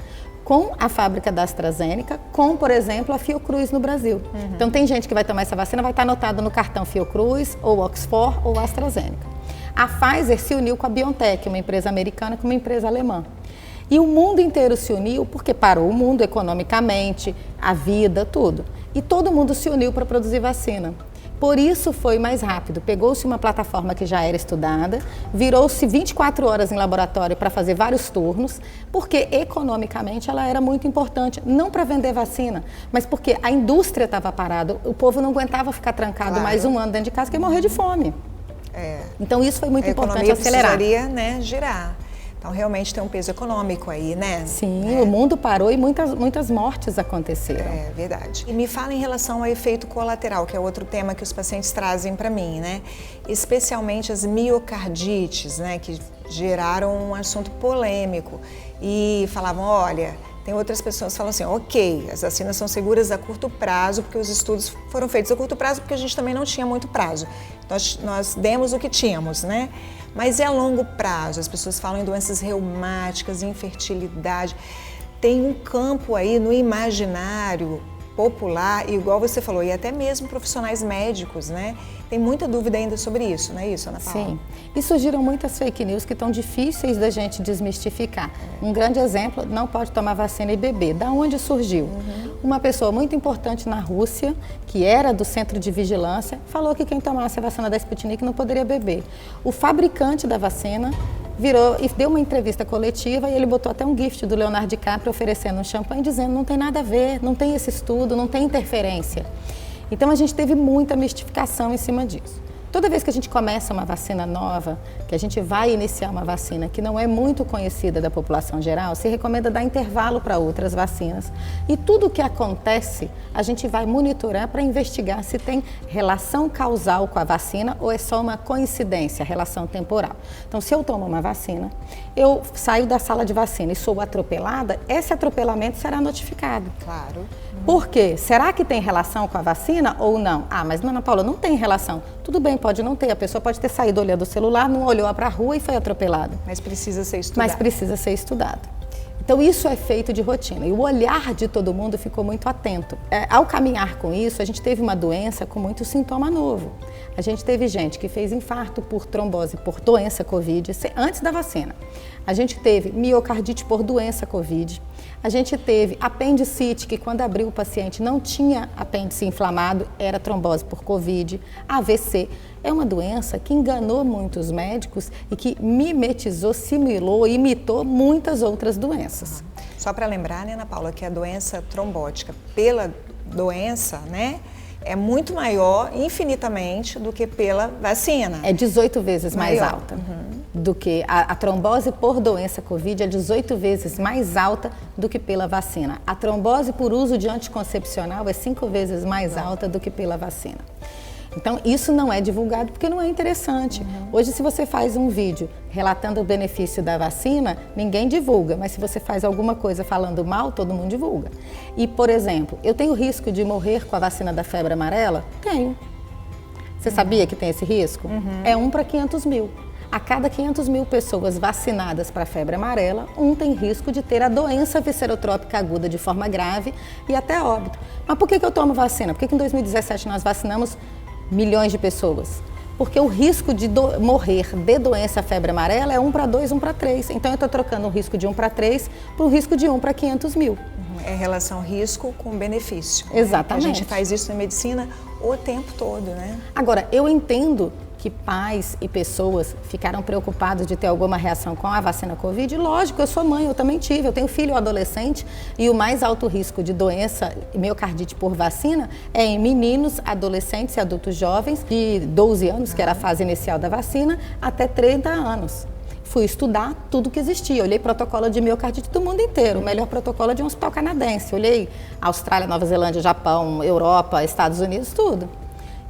com a fábrica da AstraZeneca, com, por exemplo, a Fiocruz no Brasil. Então tem gente que vai tomar essa vacina, vai estar anotado no cartão Fiocruz, ou Oxford, ou AstraZeneca. A Pfizer se uniu com a BioNTech, uma empresa americana com uma empresa alemã. E o mundo inteiro se uniu porque parou o mundo economicamente, a vida, tudo. E todo mundo se uniu para produzir vacina. Por isso foi mais rápido. Pegou-se uma plataforma que já era estudada, virou-se 24 horas em laboratório para fazer vários turnos, porque economicamente ela era muito importante, não para vender vacina, mas porque a indústria estava parada, o povo não aguentava ficar trancado mais um ano dentro de casa, que ia morrer de fome. Então isso foi muito importante acelerar. A economia precisaria, girar. Então realmente tem um peso econômico aí, né? Sim, o mundo parou e muitas mortes aconteceram. É verdade. E me fala em relação ao efeito colateral, que é outro tema que os pacientes trazem para mim, né? Especialmente as miocardites, né? Que geraram um assunto polêmico e falavam, olha, tem outras pessoas que falam assim, ok, as vacinas são seguras a curto prazo, porque os estudos foram feitos a curto prazo, porque a gente também não tinha muito prazo. Nós demos o que tínhamos, né? Mas é a longo prazo, as pessoas falam em doenças reumáticas, infertilidade. Tem um campo aí no imaginário popular, igual você falou, e até mesmo profissionais médicos, né? Tem muita dúvida ainda sobre isso, não é isso, Ana Paula? Sim. E surgiram muitas fake news que estão difíceis da gente desmistificar. Um grande exemplo, não pode tomar vacina e beber. Da onde surgiu? Uma pessoa muito importante na Rússia, que era do centro de vigilância, falou que quem tomasse a vacina da Sputnik não poderia beber. O fabricante da vacina virou e deu uma entrevista coletiva e ele botou até um gift do Leonardo DiCaprio oferecendo um champanhe, dizendo não tem nada a ver, não tem esse estudo, não tem interferência. Então a gente teve muita mistificação em cima disso. Toda vez que a gente começa uma vacina nova, que a gente vai iniciar uma vacina que não é muito conhecida da população geral, se recomenda dar intervalo para outras vacinas. E tudo o que acontece, a gente vai monitorar para investigar se tem relação causal com a vacina ou é só uma coincidência, relação temporal. Então, se eu tomo uma vacina, eu saio da sala de vacina e sou atropelada, esse atropelamento será notificado. Claro. Por quê? Será que tem relação com a vacina ou não? Ah, mas Ana Paula, não tem relação. Tudo bem, pode não ter. A pessoa pode ter saído olhando o celular, não olhou para a rua e foi atropelado. Mas precisa ser estudado. Mas precisa ser estudado. Então, isso é feito de rotina. E o olhar de todo mundo ficou muito atento. Ao caminhar com isso, a gente teve uma doença com muito sintoma novo. A gente teve gente que fez infarto por trombose, por doença Covid, antes da vacina. A gente teve miocardite por doença Covid. A gente teve apendicite, que quando abriu o paciente não tinha apêndice inflamado, era trombose por Covid. AVC é uma doença que enganou muitos médicos e que mimetizou, simulou, imitou muitas outras doenças. Só para lembrar, né, Ana Paula, que a doença trombótica pela doença, né, é muito maior, infinitamente, do que pela vacina. É 18 vezes mais alta. Do que a trombose por doença Covid é 18 vezes mais alta do que pela vacina. A trombose por uso de anticoncepcional é 5 vezes mais alta do que pela vacina. Então, isso não é divulgado porque não é interessante. Hoje, se você faz um vídeo relatando o benefício da vacina, ninguém divulga. Mas se você faz alguma coisa falando mal, todo mundo divulga. E, por exemplo, eu tenho risco de morrer com a vacina da febre amarela? Tenho. Você sabia que tem esse risco? É 1 para 500 mil. A cada 500 mil pessoas vacinadas para a febre amarela, um tem risco de ter a doença viscerotrópica aguda de forma grave e até óbito. Mas por que eu tomo vacina? Por que em 2017 nós vacinamos milhões de pessoas? Porque o risco de morrer de doença febre amarela é 1 para 2, 1 para 3. Então eu estou trocando o risco de 1 para 3 para o risco de 1 para 500 mil. É relação risco com benefício. Exatamente. Né? A gente faz isso na medicina o tempo todo, né? Agora, eu entendo que pais e pessoas ficaram preocupados de ter alguma reação com a vacina Covid. Lógico, eu sou mãe, eu também tive, eu tenho filho adolescente e o mais alto risco de doença miocardite por vacina é em meninos, adolescentes e adultos jovens de 12 anos, que era a fase inicial da vacina, até 30 anos. Fui estudar tudo que existia, olhei protocolo de miocardite do mundo inteiro, o melhor protocolo de um hospital canadense, olhei Austrália, Nova Zelândia, Japão, Europa, Estados Unidos, tudo.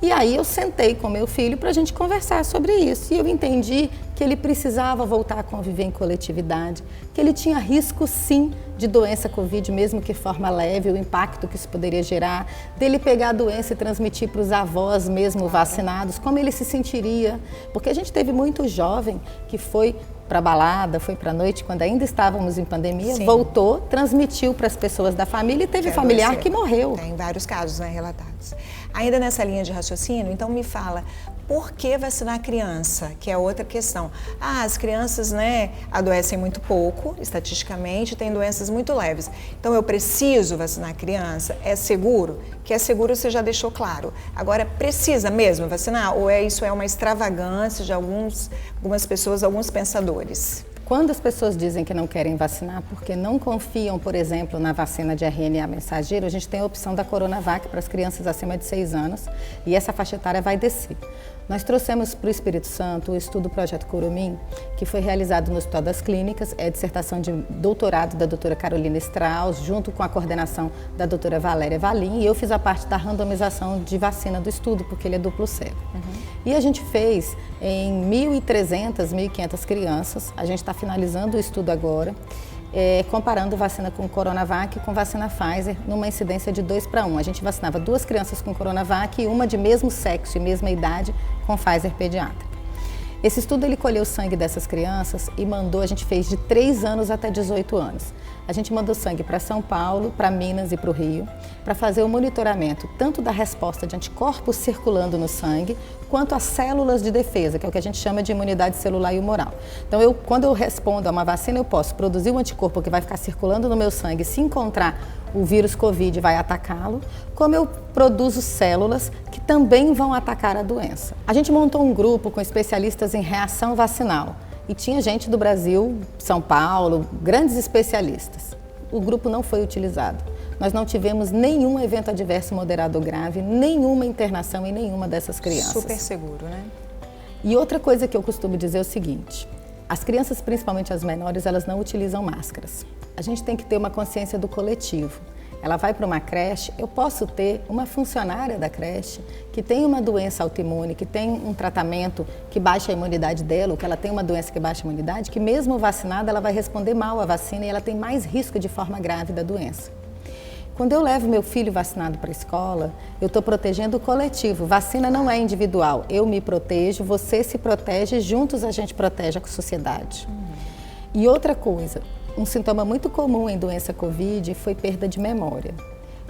E aí eu sentei com meu filho para a gente conversar sobre isso. E eu entendi que ele precisava voltar a conviver em coletividade, que ele tinha risco sim de doença Covid, mesmo que de forma leve, o impacto que isso poderia gerar, dele pegar a doença e transmitir para os avós mesmo vacinados, como ele se sentiria. Porque a gente teve muito jovem que foi para a balada, foi para a noite, quando ainda estávamos em pandemia, sim, voltou, transmitiu para as pessoas da família e teve familiar que morreu. Tem vários casos, né, relatados. Ainda nessa linha de raciocínio, então me fala, por que vacinar a criança? Que é outra questão. As crianças, né, adoecem muito pouco, estatisticamente, têm doenças muito leves. Então eu preciso vacinar a criança? É seguro? Que é seguro você já deixou claro. Agora, precisa mesmo vacinar? Ou isso é uma extravagância de algumas pessoas, alguns pensadores? Quando as pessoas dizem que não querem vacinar porque não confiam, por exemplo, na vacina de RNA mensageiro, a gente tem a opção da Coronavac para as crianças acima de 6 anos e essa faixa etária vai descer. Nós trouxemos para o Espírito Santo o estudo Projeto Curumim, que foi realizado no Hospital das Clínicas, é dissertação de doutorado da doutora Carolina Strauss, junto com a coordenação da doutora Valéria Valim, e eu fiz a parte da randomização de vacina do estudo, porque ele é duplo cego. E a gente fez em 1.300, 1.500 crianças, a gente está finalizando o estudo agora, comparando vacina com Coronavac com vacina Pfizer numa incidência de 2 para 1. A gente vacinava 2 crianças com Coronavac e uma de mesmo sexo e mesma idade com Pfizer pediátrica. Esse estudo ele colheu o sangue dessas crianças e mandou, a gente fez de 3 anos até 18 anos. A gente mandou sangue para São Paulo, para Minas e para o Rio, para fazer o monitoramento tanto da resposta de anticorpos circulando no sangue, quanto as células de defesa, que é o que a gente chama de imunidade celular e humoral. Então, quando eu respondo a uma vacina, eu posso produzir um anticorpo que vai ficar circulando no meu sangue, se encontrar o vírus Covid vai atacá-lo, como eu produzo células que também vão atacar a doença. A gente montou um grupo com especialistas em reação vacinal e tinha gente do Brasil, São Paulo, grandes especialistas. O grupo não foi utilizado. Nós não tivemos nenhum evento adverso moderado ou grave, nenhuma internação em nenhuma dessas crianças. Super seguro, né? E outra coisa que eu costumo dizer é o seguinte, as crianças, principalmente as menores, elas não utilizam máscaras. A gente tem que ter uma consciência do coletivo. Ela vai para uma creche, eu posso ter uma funcionária da creche que tem uma doença autoimune, que tem um tratamento que baixa a imunidade dela, ou que ela tem uma doença que baixa a imunidade, que mesmo vacinada ela vai responder mal à vacina e ela tem mais risco de forma grave da doença. Quando eu levo meu filho vacinado para a escola, eu estou protegendo o coletivo. Vacina não é individual. Eu me protejo, você se protege, juntos a gente protege a sociedade. E outra coisa, um sintoma muito comum em doença Covid foi perda de memória.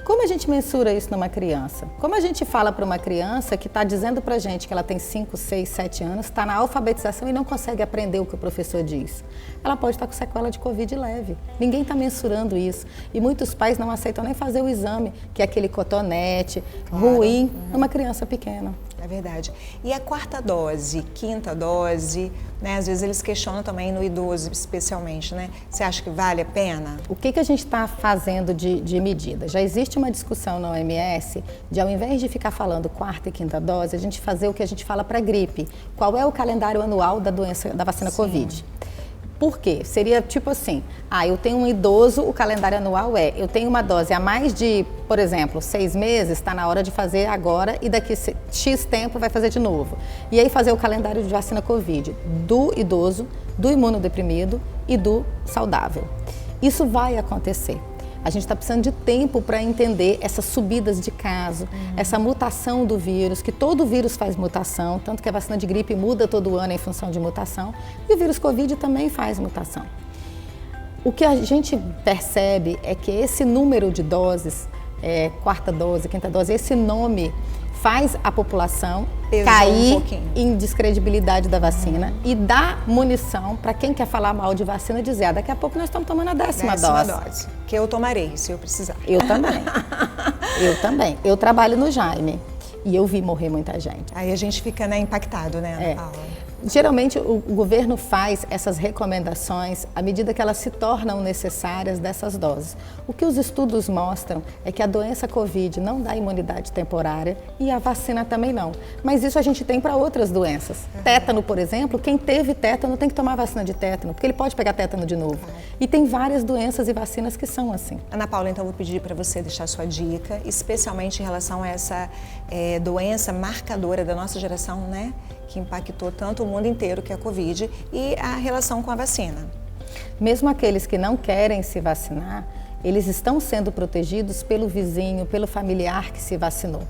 Como a gente mensura isso numa criança? Como a gente fala para uma criança que está dizendo para a gente que ela tem 5, 6, 7 anos, está na alfabetização e não consegue aprender o que o professor diz? Ela pode estar com sequela de Covid leve. Ninguém está mensurando isso. E muitos pais não aceitam nem fazer o exame, que é aquele cotonete ruim numa criança pequena. É verdade. E a quarta dose, quinta dose, né? Às vezes eles questionam também no idoso, especialmente, né? Você acha que vale a pena? O que a gente está fazendo de medida? Já existe uma discussão na OMS de, ao invés de ficar falando quarta e quinta dose, a gente fazer o que a gente fala para gripe. Qual é o calendário anual da doença, da vacina Covid? Por quê? Seria tipo assim, eu tenho um idoso, o calendário anual eu tenho uma dose há mais de, por exemplo, 6 meses, está na hora de fazer agora e daqui X tempo vai fazer de novo. E aí fazer o calendário de vacina Covid do idoso, do imunodeprimido e do saudável. Isso vai acontecer. A gente está precisando de tempo para entender essas subidas de caso, essa mutação do vírus, que todo vírus faz mutação, tanto que a vacina de gripe muda todo ano em função de mutação, e o vírus Covid também faz mutação. O que a gente percebe é que esse número de doses, quarta dose, quinta dose, esse nome faz a população cair em descredibilidade da vacina e dá munição para quem quer falar mal de vacina dizer, daqui a pouco nós estamos tomando a décima dose. Que eu tomarei, se eu precisar. Eu também. Eu também. Eu trabalho no Jaime e eu vi morrer muita gente. Aí a gente fica, né, impactado, né, Ana Paula? Geralmente o governo faz essas recomendações à medida que elas se tornam necessárias dessas doses. O que os estudos mostram é que a doença Covid não dá imunidade temporária e a vacina também não. Mas isso a gente tem para outras doenças. Tétano, por exemplo, quem teve tétano tem que tomar vacina de tétano, porque ele pode pegar tétano de novo. E tem várias doenças e vacinas que são assim. Ana Paula, então vou pedir para você deixar sua dica, especialmente em relação a essa doença marcadora da nossa geração, né? Que impactou tanto o mundo inteiro, que é a Covid, e a relação com a vacina. Mesmo aqueles que não querem se vacinar, eles estão sendo protegidos pelo vizinho, pelo familiar que se vacinou.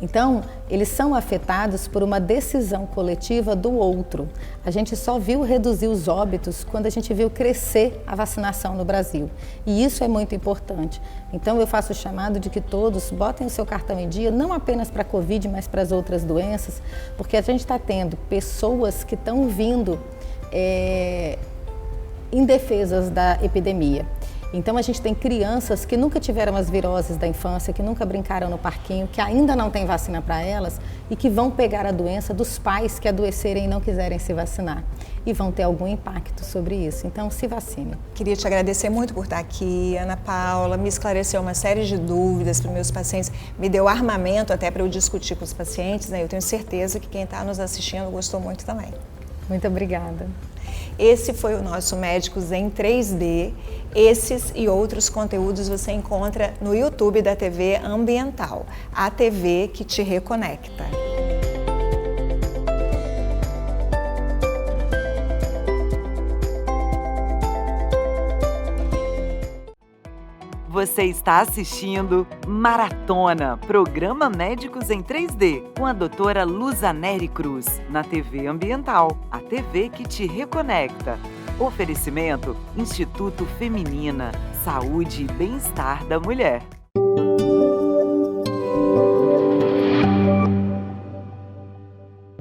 Então, eles são afetados por uma decisão coletiva do outro. A gente só viu reduzir os óbitos quando a gente viu crescer a vacinação no Brasil. E isso é muito importante. Então, eu faço o chamado de que todos botem o seu cartão em dia, não apenas para a Covid, mas para as outras doenças, porque a gente está tendo pessoas que estão vindo indefesas da epidemia. Então a gente tem crianças que nunca tiveram as viroses da infância, que nunca brincaram no parquinho, que ainda não tem vacina para elas e que vão pegar a doença dos pais que adoecerem e não quiserem se vacinar. E vão ter algum impacto sobre isso. Então se vacine. Queria te agradecer muito por estar aqui, Ana Paula, me esclareceu uma série de dúvidas para os meus pacientes, me deu armamento até para eu discutir com os pacientes, né? Eu tenho certeza que quem está nos assistindo gostou muito também. Muito obrigada. Esse foi o nosso Médicos em 3D. Esses e outros conteúdos você encontra no YouTube da TV Ambiental, a TV que te reconecta. Você está assistindo Maratona, programa Médicos em 3D, com a doutora Luzaneri Cruz, na TV Ambiental, a TV que te reconecta. Oferecimento Instituto Feminina, Saúde e Bem-Estar da Mulher.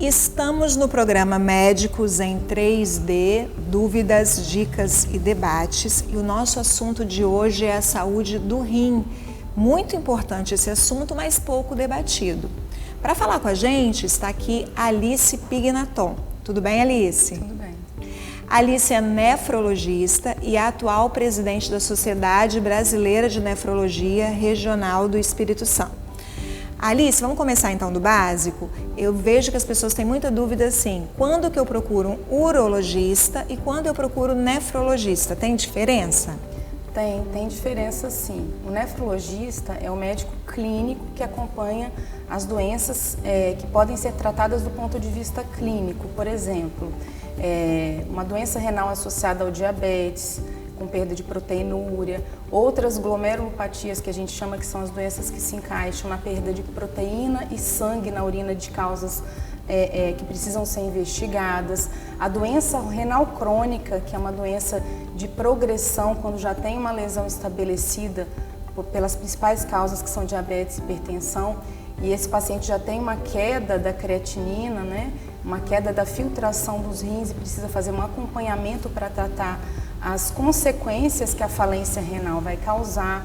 Estamos no programa Médicos em 3D, dúvidas, dicas e debates. E o nosso assunto de hoje é a saúde do rim. Muito importante esse assunto, mas pouco debatido. Para falar com a gente está aqui Alice Pignaton. Tudo bem, Alice? Tudo bem. Alice é nefrologista e a atual presidente da Sociedade Brasileira de Nefrologia Regional do Espírito Santo. Alice, vamos começar então do básico? Eu vejo que as pessoas têm muita dúvida assim, quando que eu procuro um urologista e quando eu procuro um nefrologista? Tem diferença? Tem diferença sim. O nefrologista é o médico clínico que acompanha as doenças que podem ser tratadas do ponto de vista clínico. Por exemplo, uma doença renal associada ao diabetes, com perda de proteinúria, outras glomerulopatias que a gente chama que são as doenças que se encaixam na perda de proteína e sangue na urina de causas que precisam ser investigadas, a doença renal crônica, que é uma doença de progressão quando já tem uma lesão estabelecida pelas principais causas que são diabetes e hipertensão, e esse paciente já tem uma queda da creatinina, né? Uma queda da filtração dos rins e precisa fazer um acompanhamento para tratar as consequências que a falência renal vai causar.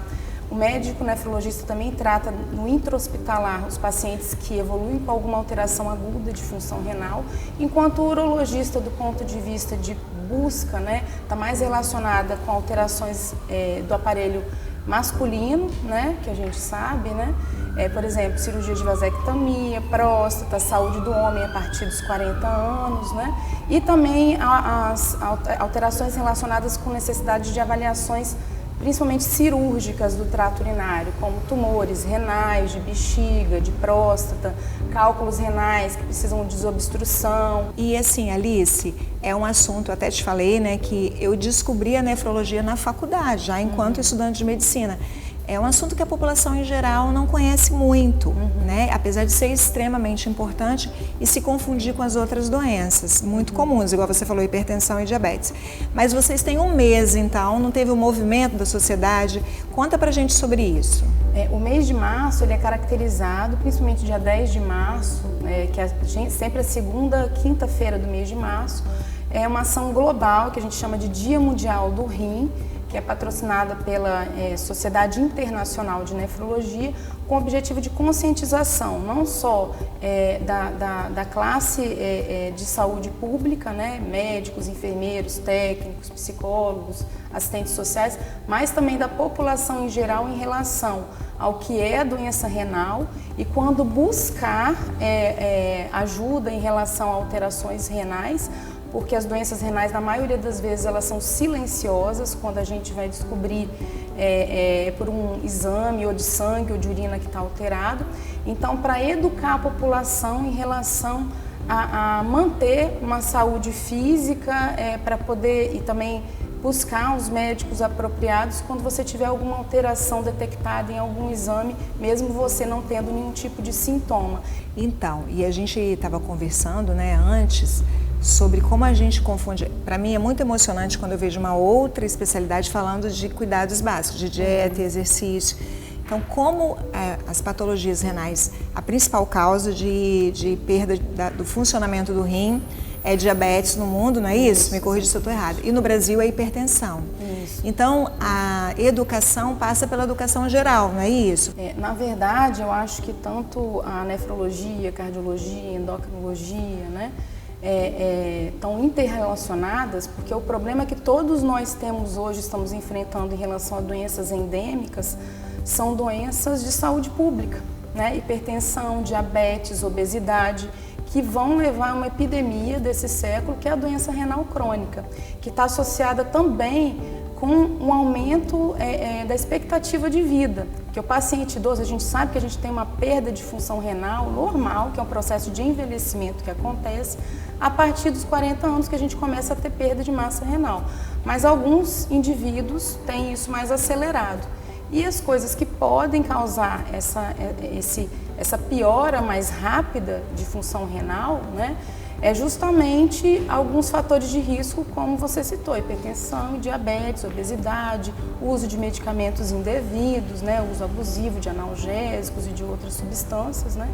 O médico nefrologista também trata no intra-hospitalar os pacientes que evoluem com alguma alteração aguda de função renal, enquanto o urologista, do ponto de vista de busca, né, está mais relacionada com alterações do aparelho masculino, né, que a gente sabe, né? Por exemplo, cirurgia de vasectomia, próstata, saúde do homem a partir dos 40 anos, né? E também as alterações relacionadas com necessidade de avaliações, principalmente cirúrgicas do trato urinário, como tumores renais, de bexiga, de próstata, cálculos renais que precisam de desobstrução. E assim, Alice, é um assunto, até te falei, né, que eu descobri a nefrologia na faculdade, já enquanto estudante de medicina. É um assunto que a população em geral não conhece muito, né? Apesar de ser extremamente importante e se confundir com as outras doenças, muito comuns, igual você falou, hipertensão e diabetes. Mas vocês têm um mês, então, não teve um movimento da sociedade? Conta pra gente sobre isso. O mês de março ele é caracterizado, principalmente dia 10 de março, que é sempre a segunda quinta-feira do mês de março, é uma ação global que a gente chama de Dia Mundial do Rim, que é patrocinada pela Sociedade Internacional de Nefrologia, com o objetivo de conscientização, não só da classe de saúde pública, né, médicos, enfermeiros, técnicos, psicólogos, assistentes sociais, mas também da população em geral em relação ao que é a doença renal e quando buscar ajuda em relação a alterações renais, porque as doenças renais, na maioria das vezes, elas são silenciosas, quando a gente vai descobrir por um exame ou de sangue ou de urina que está alterado. Então, para educar a população em relação a manter uma saúde física, para poder e também buscar os médicos apropriados quando você tiver alguma alteração detectada em algum exame, mesmo você não tendo nenhum tipo de sintoma. Então, e a gente estava conversando, né, antes, sobre como a gente confunde. Para mim é muito emocionante quando eu vejo uma outra especialidade falando de cuidados básicos, de dieta e exercício. Então, como as patologias renais, a principal causa de perda do funcionamento do rim é diabetes no mundo, não é isso? Me corrija se eu estou errada. E no Brasil é hipertensão. Isso. Então, a educação passa pela educação geral, não é isso? Na verdade, eu acho que tanto a nefrologia, cardiologia, endocrinologia, né, estão interrelacionadas, porque o problema que todos nós temos hoje, estamos enfrentando em relação a doenças endêmicas, são doenças de saúde pública, né? Hipertensão, diabetes, obesidade, que vão levar a uma epidemia desse século, que é a doença renal crônica, que está associada também com um aumento da expectativa de vida. Que o paciente idoso, a gente sabe que a gente tem uma perda de função renal normal, que é um processo de envelhecimento que acontece a partir dos 40 anos que a gente começa a ter perda de massa renal. Mas alguns indivíduos têm isso mais acelerado. E as coisas que podem causar essa piora mais rápida de função renal, né, é justamente alguns fatores de risco, como você citou, hipertensão, diabetes, obesidade, uso de medicamentos indevidos, né, uso abusivo de analgésicos e de outras substâncias, né.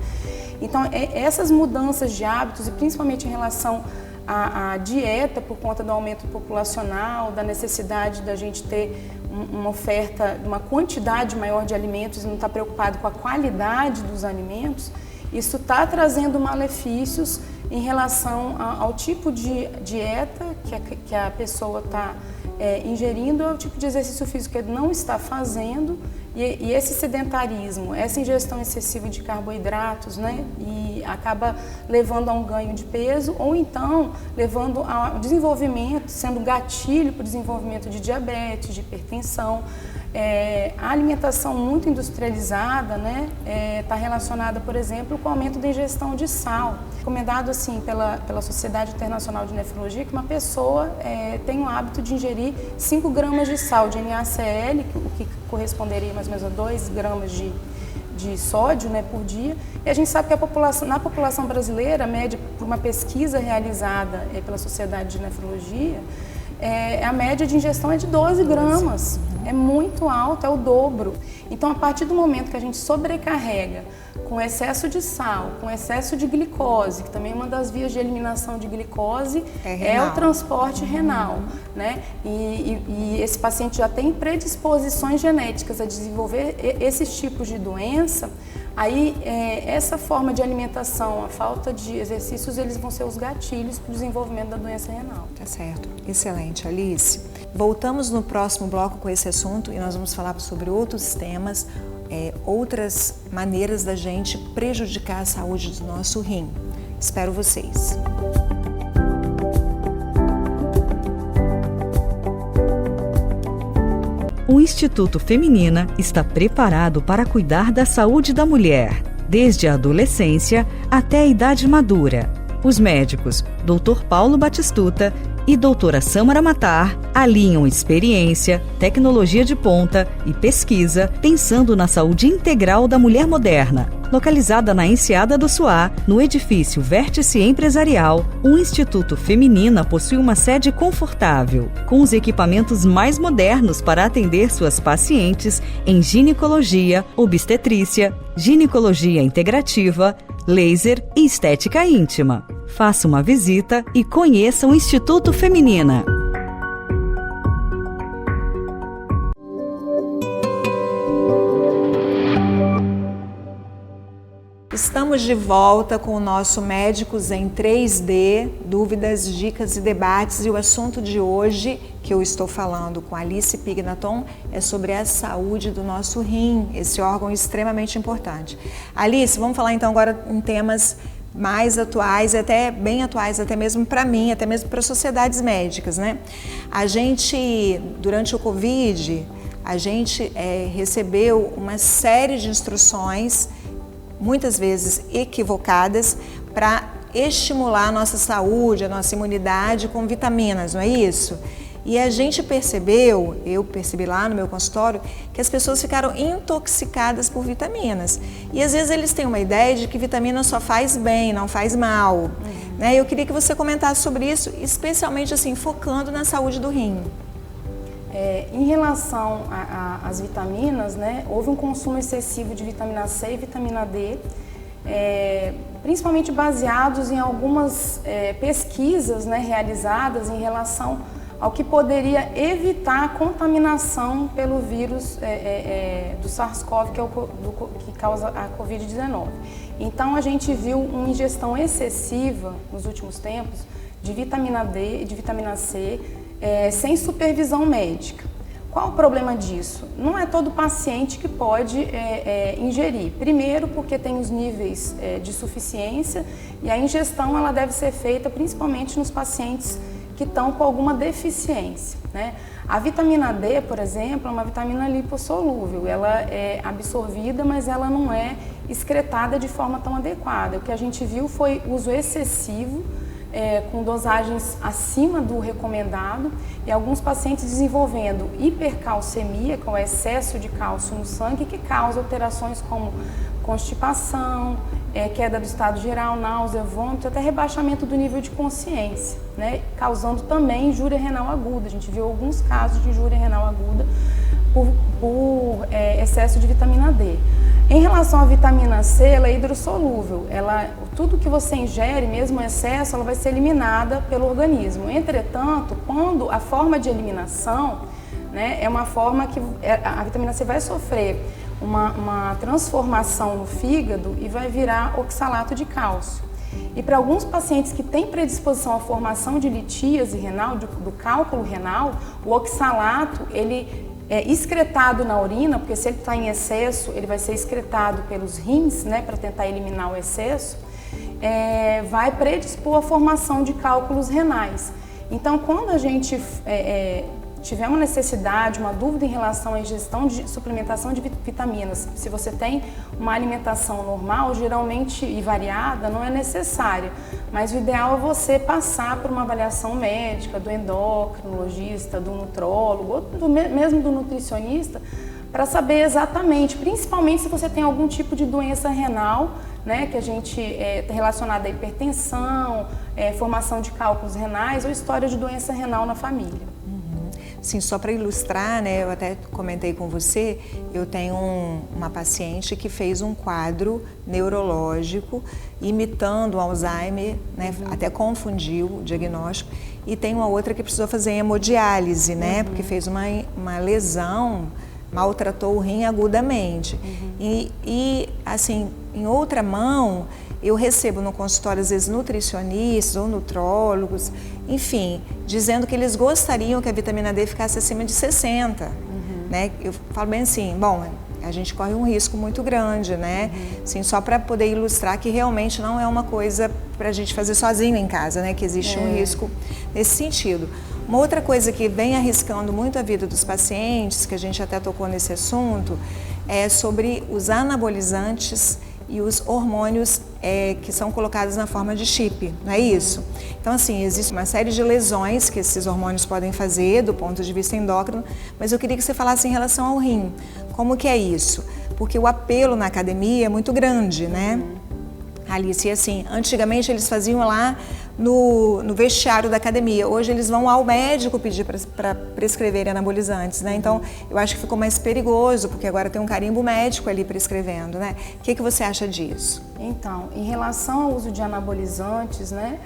Então, essas mudanças de hábitos, e principalmente em relação à dieta, por conta do aumento populacional, da necessidade da gente ter uma oferta, uma quantidade maior de alimentos e não estar preocupado com a qualidade dos alimentos, isso está trazendo malefícios em relação ao tipo de dieta que a pessoa está ingerindo, ao tipo de exercício físico que ele não está fazendo, e esse sedentarismo, essa ingestão excessiva de carboidratos, né, e acaba levando a um ganho de peso, ou então levando ao desenvolvimento, sendo gatilho para o desenvolvimento de diabetes, de hipertensão. A alimentação muito industrializada, né, está relacionada, por exemplo, com o aumento da ingestão de sal. Recomendado assim pela Sociedade Internacional de Nefrologia que uma pessoa tem o hábito de ingerir 5 gramas de sal de NaCl, o que corresponderia mais ou menos a 2 gramas de sódio, né, por dia. E a gente sabe que na população brasileira, a média, por uma pesquisa realizada pela Sociedade de Nefrologia, a média de ingestão é de 12 gramas. É muito alto, é o dobro. Então, a partir do momento que a gente sobrecarrega com excesso de sal, com excesso de glicose, que também é uma das vias de eliminação de glicose, é o transporte renal, né? E esse paciente já tem predisposições genéticas a desenvolver esses tipos de doença. Aí, essa forma de alimentação, a falta de exercícios, eles vão ser os gatilhos para o desenvolvimento da doença renal. Tá certo. Excelente, Alice. Voltamos no próximo bloco com esse assunto e nós vamos falar sobre outros temas, outras maneiras da gente prejudicar a saúde do nosso rim. Espero vocês. O Instituto Feminina está preparado para cuidar da saúde da mulher, desde a adolescência até a idade madura. Os médicos Dr. Paulo Batistuta e doutora Samara Matar alinham experiência, tecnologia de ponta e pesquisa pensando na saúde integral da mulher moderna. Localizada na Enseada do Suá, no edifício Vértice Empresarial, o Instituto Feminina possui uma sede confortável, com os equipamentos mais modernos para atender suas pacientes em ginecologia, obstetrícia, ginecologia integrativa, laser e estética íntima. Faça uma visita e conheça o Instituto Feminina. Estamos de volta com o nosso Médicos em 3D, dúvidas, dicas e debates. E o assunto de hoje, que eu estou falando com Alice Pignaton, é sobre a saúde do nosso rim, esse órgão extremamente importante. Alice, vamos falar então agora em temas mais atuais, até bem atuais, até mesmo para mim, até mesmo para sociedades médicas, né? A gente, durante o Covid, a gente recebeu uma série de instruções, muitas vezes equivocadas, para estimular a nossa saúde, a nossa imunidade com vitaminas, não é isso? E a gente percebeu, eu percebi lá no meu consultório, que as pessoas ficaram intoxicadas por vitaminas. E às vezes eles têm uma ideia de que vitamina só faz bem, não faz mal. Né? Eu queria que você comentasse sobre isso, especialmente assim, focando na saúde do rim. Em relação às vitaminas, né, houve um consumo excessivo de vitamina C e vitamina D, principalmente baseados em algumas pesquisas, né, realizadas em relação ao que poderia evitar a contaminação pelo vírus do SARS-CoV, que causa a Covid-19. Então, a gente viu uma ingestão excessiva nos últimos tempos de vitamina D e de vitamina C, sem supervisão médica. Qual o problema disso? Não é todo paciente que pode ingerir. Primeiro, porque tem os níveis de suficiência e a ingestão ela deve ser feita principalmente nos pacientes que estão com alguma deficiência, né? A vitamina D, por exemplo, é uma vitamina lipossolúvel. Ela é absorvida, mas ela não é excretada de forma tão adequada. O que a gente viu foi uso excessivo, com dosagens acima do recomendado, e alguns pacientes desenvolvendo hipercalcemia, com excesso de cálcio no sangue, que causa alterações como constipação, queda do estado geral, náusea, vômito, até rebaixamento do nível de consciência, né? Causando também injúria renal aguda. A gente viu alguns casos de injúria renal aguda por excesso de vitamina D. Em relação à vitamina C, ela é hidrossolúvel. Tudo que você ingere, mesmo em excesso, ela vai ser eliminada pelo organismo. Entretanto, quando a forma de eliminação, né, é uma forma que a vitamina C vai sofrer uma transformação no fígado e vai virar oxalato de cálcio. E para alguns pacientes que têm predisposição à formação de litíase renal, do cálculo renal, o oxalato, ele é excretado na urina, porque se ele está em excesso, ele vai ser excretado pelos rins, né, para tentar eliminar o excesso, vai predispor à formação de cálculos renais. Então, quando a gente tiver uma necessidade, uma dúvida em relação à ingestão de suplementação de vitaminas, se você tem uma alimentação normal, geralmente e variada, não é necessária. Mas o ideal é você passar por uma avaliação médica do endocrinologista, do nutrólogo, ou mesmo do nutricionista, para saber exatamente, principalmente se você tem algum tipo de doença renal, né, que a gente está relacionada à hipertensão, formação de cálculos renais ou história de doença renal na família. Sim, só para ilustrar, né, eu até comentei com você, eu tenho uma paciente que fez um quadro neurológico imitando o Alzheimer, né, até confundiu o diagnóstico, e tem uma outra que precisou fazer hemodiálise, né, porque fez uma lesão, maltratou o rim agudamente. E assim, em outra mão, eu recebo no consultório, às vezes, nutricionistas ou nutrólogos, enfim, dizendo que eles gostariam que a vitamina D ficasse acima de 60. Né? Eu falo bem assim, bom, a gente corre um risco muito grande, né? Assim, só para poder ilustrar que realmente não é uma coisa para a gente fazer sozinho em casa, né? Que existe um risco nesse sentido. Uma outra coisa que vem arriscando muito a vida dos pacientes, que a gente até tocou nesse assunto, é sobre os anabolizantes e os hormônios que são colocados na forma de chip, não é isso? Então, assim, existe uma série de lesões que esses hormônios podem fazer do ponto de vista endócrino, mas eu queria que você falasse em relação ao rim. Como que é isso? Porque o apelo na academia é muito grande, né? Alice, assim, antigamente eles faziam lá no vestiário da academia, hoje eles vão ao médico pedir para prescrever anabolizantes, né? Então, eu acho que ficou mais perigoso, porque agora tem um carimbo médico ali prescrevendo, né? O que você acha disso? Então, em relação ao uso de anabolizantes, né,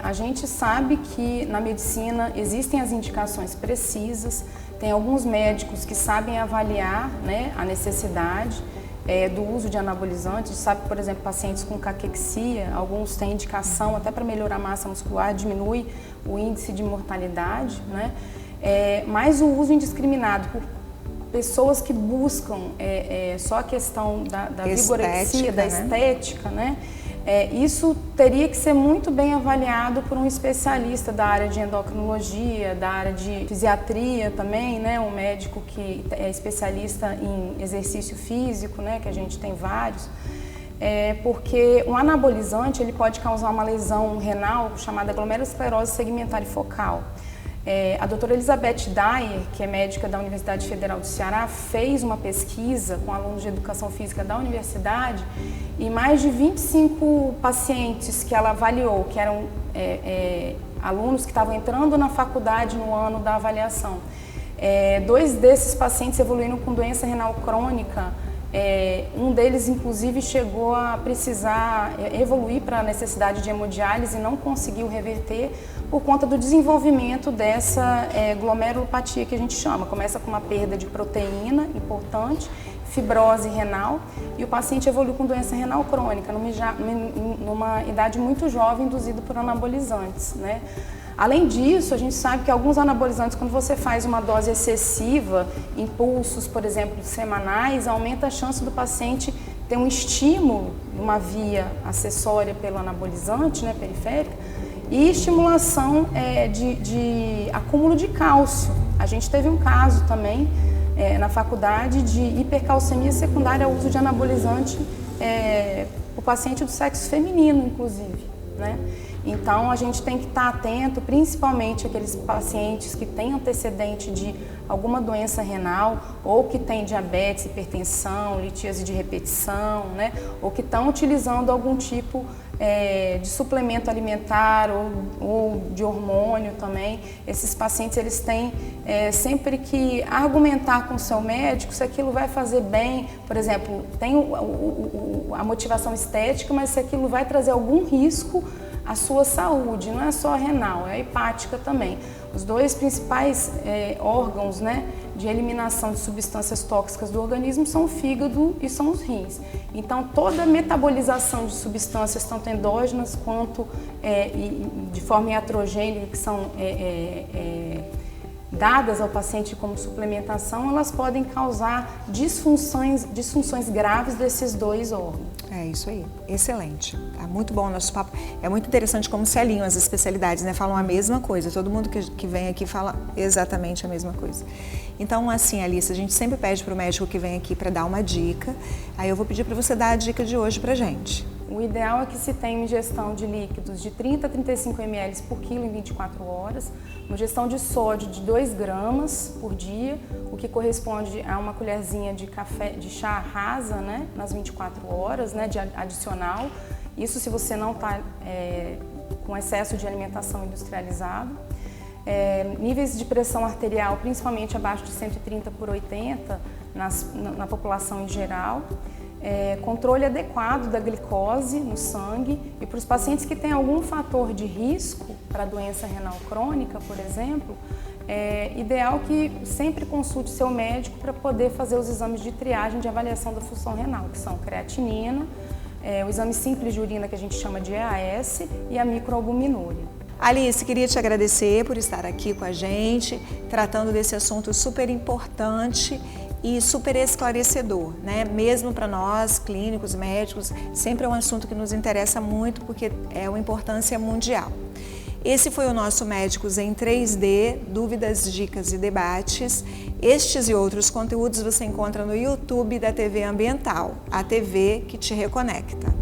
a gente sabe que na medicina existem as indicações precisas, tem alguns médicos que sabem avaliar, né, a necessidade do uso de anabolizantes. Sabe, por exemplo, pacientes com caquexia, alguns têm indicação até para melhorar a massa muscular, diminui o índice de mortalidade, né? Mas o uso indiscriminado por pessoas que buscam só a questão da vigorexia, da estética, né? Isso teria que ser muito bem avaliado por um especialista da área de endocrinologia, da área de fisiatria também, né? Um médico que é especialista em exercício físico, né? Que a gente tem vários. Porque o anabolizante ele pode causar uma lesão renal chamada glomerulosclerose segmentar e focal. A doutora Elizabeth Dyer, que é médica da Universidade Federal do Ceará, fez uma pesquisa com alunos de educação física da universidade e mais de 25 pacientes que ela avaliou, que eram alunos que estavam entrando na faculdade no ano da avaliação. 2 desses pacientes evoluíram com doença renal crônica. Um deles, inclusive, chegou a precisar evoluir para a necessidade de hemodiálise e não conseguiu reverter por conta do desenvolvimento dessa glomerulopatia que a gente chama. Começa com uma perda de proteína importante, fibrose renal, e o paciente evoluiu com doença renal crônica, numa idade muito jovem, induzido por anabolizantes, né? Além disso, a gente sabe que alguns anabolizantes, quando você faz uma dose excessiva, impulsos, por exemplo, semanais, aumenta a chance do paciente ter um estímulo, uma via acessória pelo anabolizante, né, periférica, e estimulação de acúmulo de cálcio. A gente teve um caso também na faculdade de hipercalcemia secundária ao uso de anabolizante o paciente do sexo feminino, inclusive, né? Então, a gente tem que estar atento, principalmente aqueles pacientes que têm antecedente de alguma doença renal, ou que têm diabetes, hipertensão, litíase de repetição, né? Ou que estão utilizando algum tipo de suplemento alimentar ou de hormônio também. Esses pacientes, eles têm sempre que argumentar com o seu médico se aquilo vai fazer bem. Por exemplo, tem a motivação estética, mas se aquilo vai trazer algum risco à sua saúde, não é só a renal, é a hepática também. Os 2 principais órgãos, né, de eliminação de substâncias tóxicas do organismo são o fígado e são os rins. Então, toda a metabolização de substâncias, tanto endógenas quanto de forma iatrogênica, que são dadas ao paciente como suplementação, elas podem causar disfunções graves desses 2 órgãos. É isso aí, excelente. Tá muito bom o nosso papo. É muito interessante como se alinham as especialidades, né? Falam a mesma coisa, todo mundo que vem aqui fala exatamente a mesma coisa. Então, assim, Alice, a gente sempre pede para o médico que vem aqui para dar uma dica. Aí eu vou pedir para você dar a dica de hoje pra gente. O ideal é que se tenha uma ingestão de líquidos de 30 a 35 ml por quilo em 24 horas, uma ingestão de sódio de 2 gramas por dia, o que corresponde a uma colherzinha de café, de chá rasa, né, nas 24 horas, né, de adicional. Isso se você não está com excesso de alimentação industrializada. Níveis de pressão arterial, principalmente abaixo de 130 por 80 na população em geral. Controle adequado da glicose no sangue e para os pacientes que têm algum fator de risco para doença renal crônica, por exemplo, é ideal que sempre consulte seu médico para poder fazer os exames de triagem de avaliação da função renal, que são creatinina, o exame simples de urina que a gente chama de EAS e a microalbuminúria. Alice, queria te agradecer por estar aqui com a gente, tratando desse assunto super importante e super esclarecedor, né? Mesmo para nós, clínicos, médicos, sempre é um assunto que nos interessa muito porque é uma importância mundial. Esse foi o nosso Médicos em 3D, dúvidas, dicas e debates. Estes e outros conteúdos você encontra no YouTube da TV Ambiental, a TV que te reconecta.